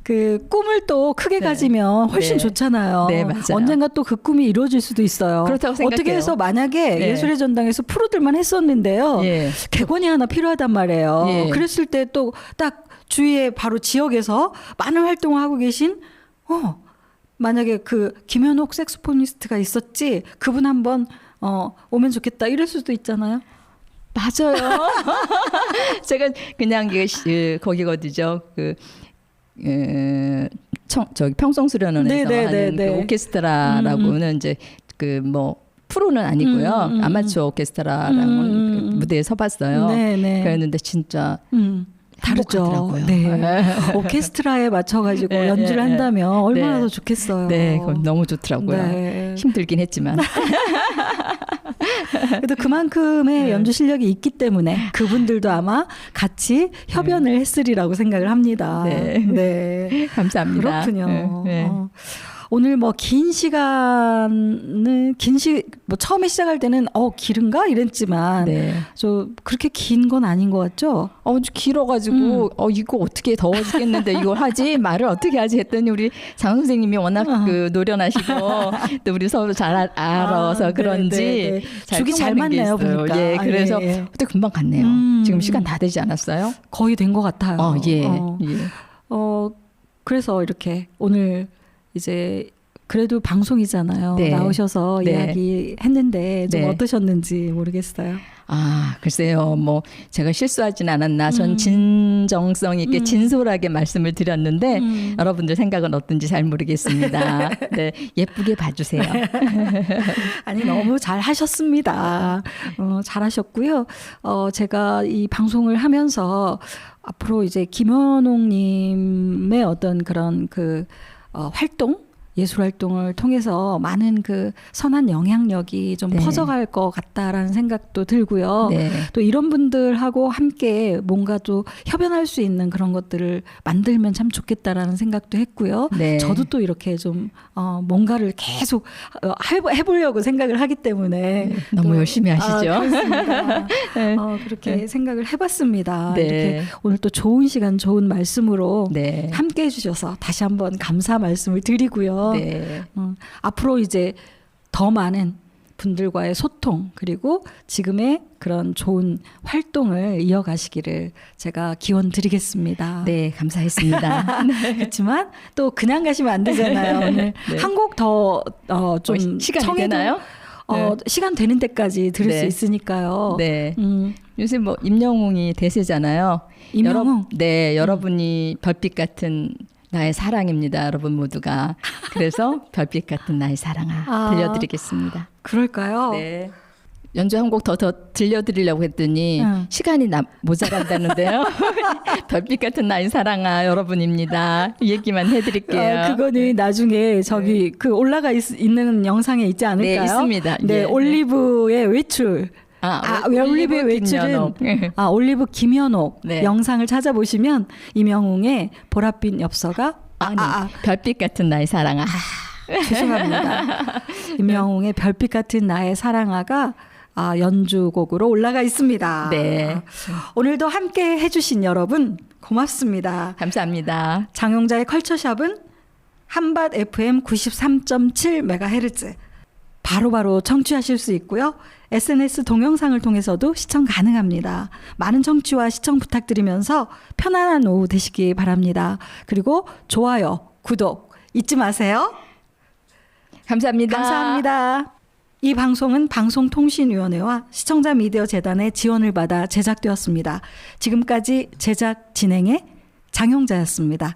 그 꿈을 또 크게 가지면 훨씬 네. 좋잖아요. 네, 맞아요. 언젠가 또 그 꿈이 이루어질 수도 있어요. 그렇다고 생각해요. 어떻게 해서 만약에 네. 예술의 전당에서 프로들만 했었는데요. 예. 객원이 하나 필요하단 말이에요. 예. 그랬을 때 또 딱 주위에 바로 지역에서 많은 활동을 하고 계신 만약에 그 김현옥 색소포니스트가 있었지 그분 한번 오면 좋겠다 이럴 수도 있잖아요. 맞아요. 제가 그냥 거기가 어디죠? 저기 평성수련원에서 하는 그 오케스트라라고는 이제 그 뭐 프로는 아니고요. 아마추어 오케스트라라는 무대에 서봤어요. 그랬는데 진짜 다르죠. 행복하더라고요. 네. 오케스트라에 맞춰가지고 연주를 한다면 얼마나 더 좋겠어요. 네, 그건 너무 좋더라고요. 네. 힘들긴 했지만. 그래도 그만큼의 연주 실력이 있기 때문에 그분들도 아마 같이 협연을 했으리라고 생각을 합니다. 네. 감사합니다. 그렇군요. 오늘 뭐 긴 시간은 뭐 처음에 시작할 때는 길은가 이랬지만 저 그렇게 긴 건 아닌 것 같죠? 좀 길어가지고 이거 어떻게 더워 죽겠는데 이걸 하지 말을 어떻게 하지 했더니 우리 장 선생님이 워낙 그 노련하시고 또 우리 서로 잘 알아서 그런지 죽이 잘 맞네요 보니까. 예, 그래서 그때 금방 갔네요. 지금 시간 다 되지 않았어요? 거의 된 것 같아요. 그래서 이렇게 오늘 이제 그래도 방송이잖아요. 나오셔서 이야기 했는데 좀 어떠셨는지 모르겠어요. 글쎄요. 뭐 제가 실수하진 않았나. 전 진정성 있게 진솔하게 말씀을 드렸는데 여러분들 생각은 어떤지 잘 모르겠습니다. 네, 예쁘게 봐주세요. 아니 너무 잘 하셨습니다. 잘하셨고요. 제가 이 방송을 하면서 앞으로 이제 김현옥님의 어떤 그런 활동, 예술 활동을 통해서 많은 그 선한 영향력이 좀 퍼져갈 것 같다라는 생각도 들고요. 또 이런 분들하고 함께 뭔가 또 협연할 수 있는 그런 것들을 만들면 참 좋겠다라는 생각도 했고요. 저도 또 이렇게 좀 뭔가를 계속 해보려고 생각을 하기 때문에 너무 또, 열심히 하시죠. 그렇습니다. 그렇게 생각을 해봤습니다. 이렇게 오늘 또 좋은 시간, 좋은 말씀으로 함께 해주셔서 다시 한번 감사 말씀을 드리고요. 앞으로 이제 더 많은 분들과의 소통 그리고 지금의 그런 좋은 활동을 이어가시기를 제가 기원 드리겠습니다. 네, 감사했습니다. 그렇지만 또 그냥 가시면 안 되잖아요. 오늘 한 곡 더 좀 시간이 되나요? 시간 되는 때까지 들을 수 있으니까요. 요새 뭐 임영웅이 대세잖아요. 임영웅? 여러분이 별빛 같은 나의 사랑입니다. 여러분 모두가. 그래서 별빛 같은 나의 사랑아 들려드리겠습니다. 그럴까요? 네. 연주 한 곡 더 들려드리려고 했더니 시간이 모자란다는데요. 별빛 같은 나의 사랑아 여러분입니다. 이 얘기만 해드릴게요. 그거는 나중에 저기 그 올라가 있는 영상에 있지 않을까요? 네, 있습니다. 네, 올리브의 외출. 올리브의 외출은 올리브 김현옥 네. 영상을 찾아보시면 임영웅의 보랏빛 엽서가 별빛 같은 나의 사랑아. 죄송합니다. 임영웅의 별빛 같은 나의 사랑아가 연주곡으로 올라가 있습니다. 네. 오늘도 함께 해주신 여러분 고맙습니다. 감사합니다. 장용자의 컬처샵은 한밭 FM 93.7MHz 바로바로 청취하실 수 있고요. SNS 동영상을 통해서도 시청 가능합니다. 많은 청취와 시청 부탁드리면서 편안한 오후 되시기 바랍니다. 그리고 좋아요, 구독 잊지 마세요. 감사합니다. 감사합니다. 이 방송은 방송통신위원회와 시청자 미디어 재단의 지원을 받아 제작되었습니다. 지금까지 제작 진행의 장용자였습니다.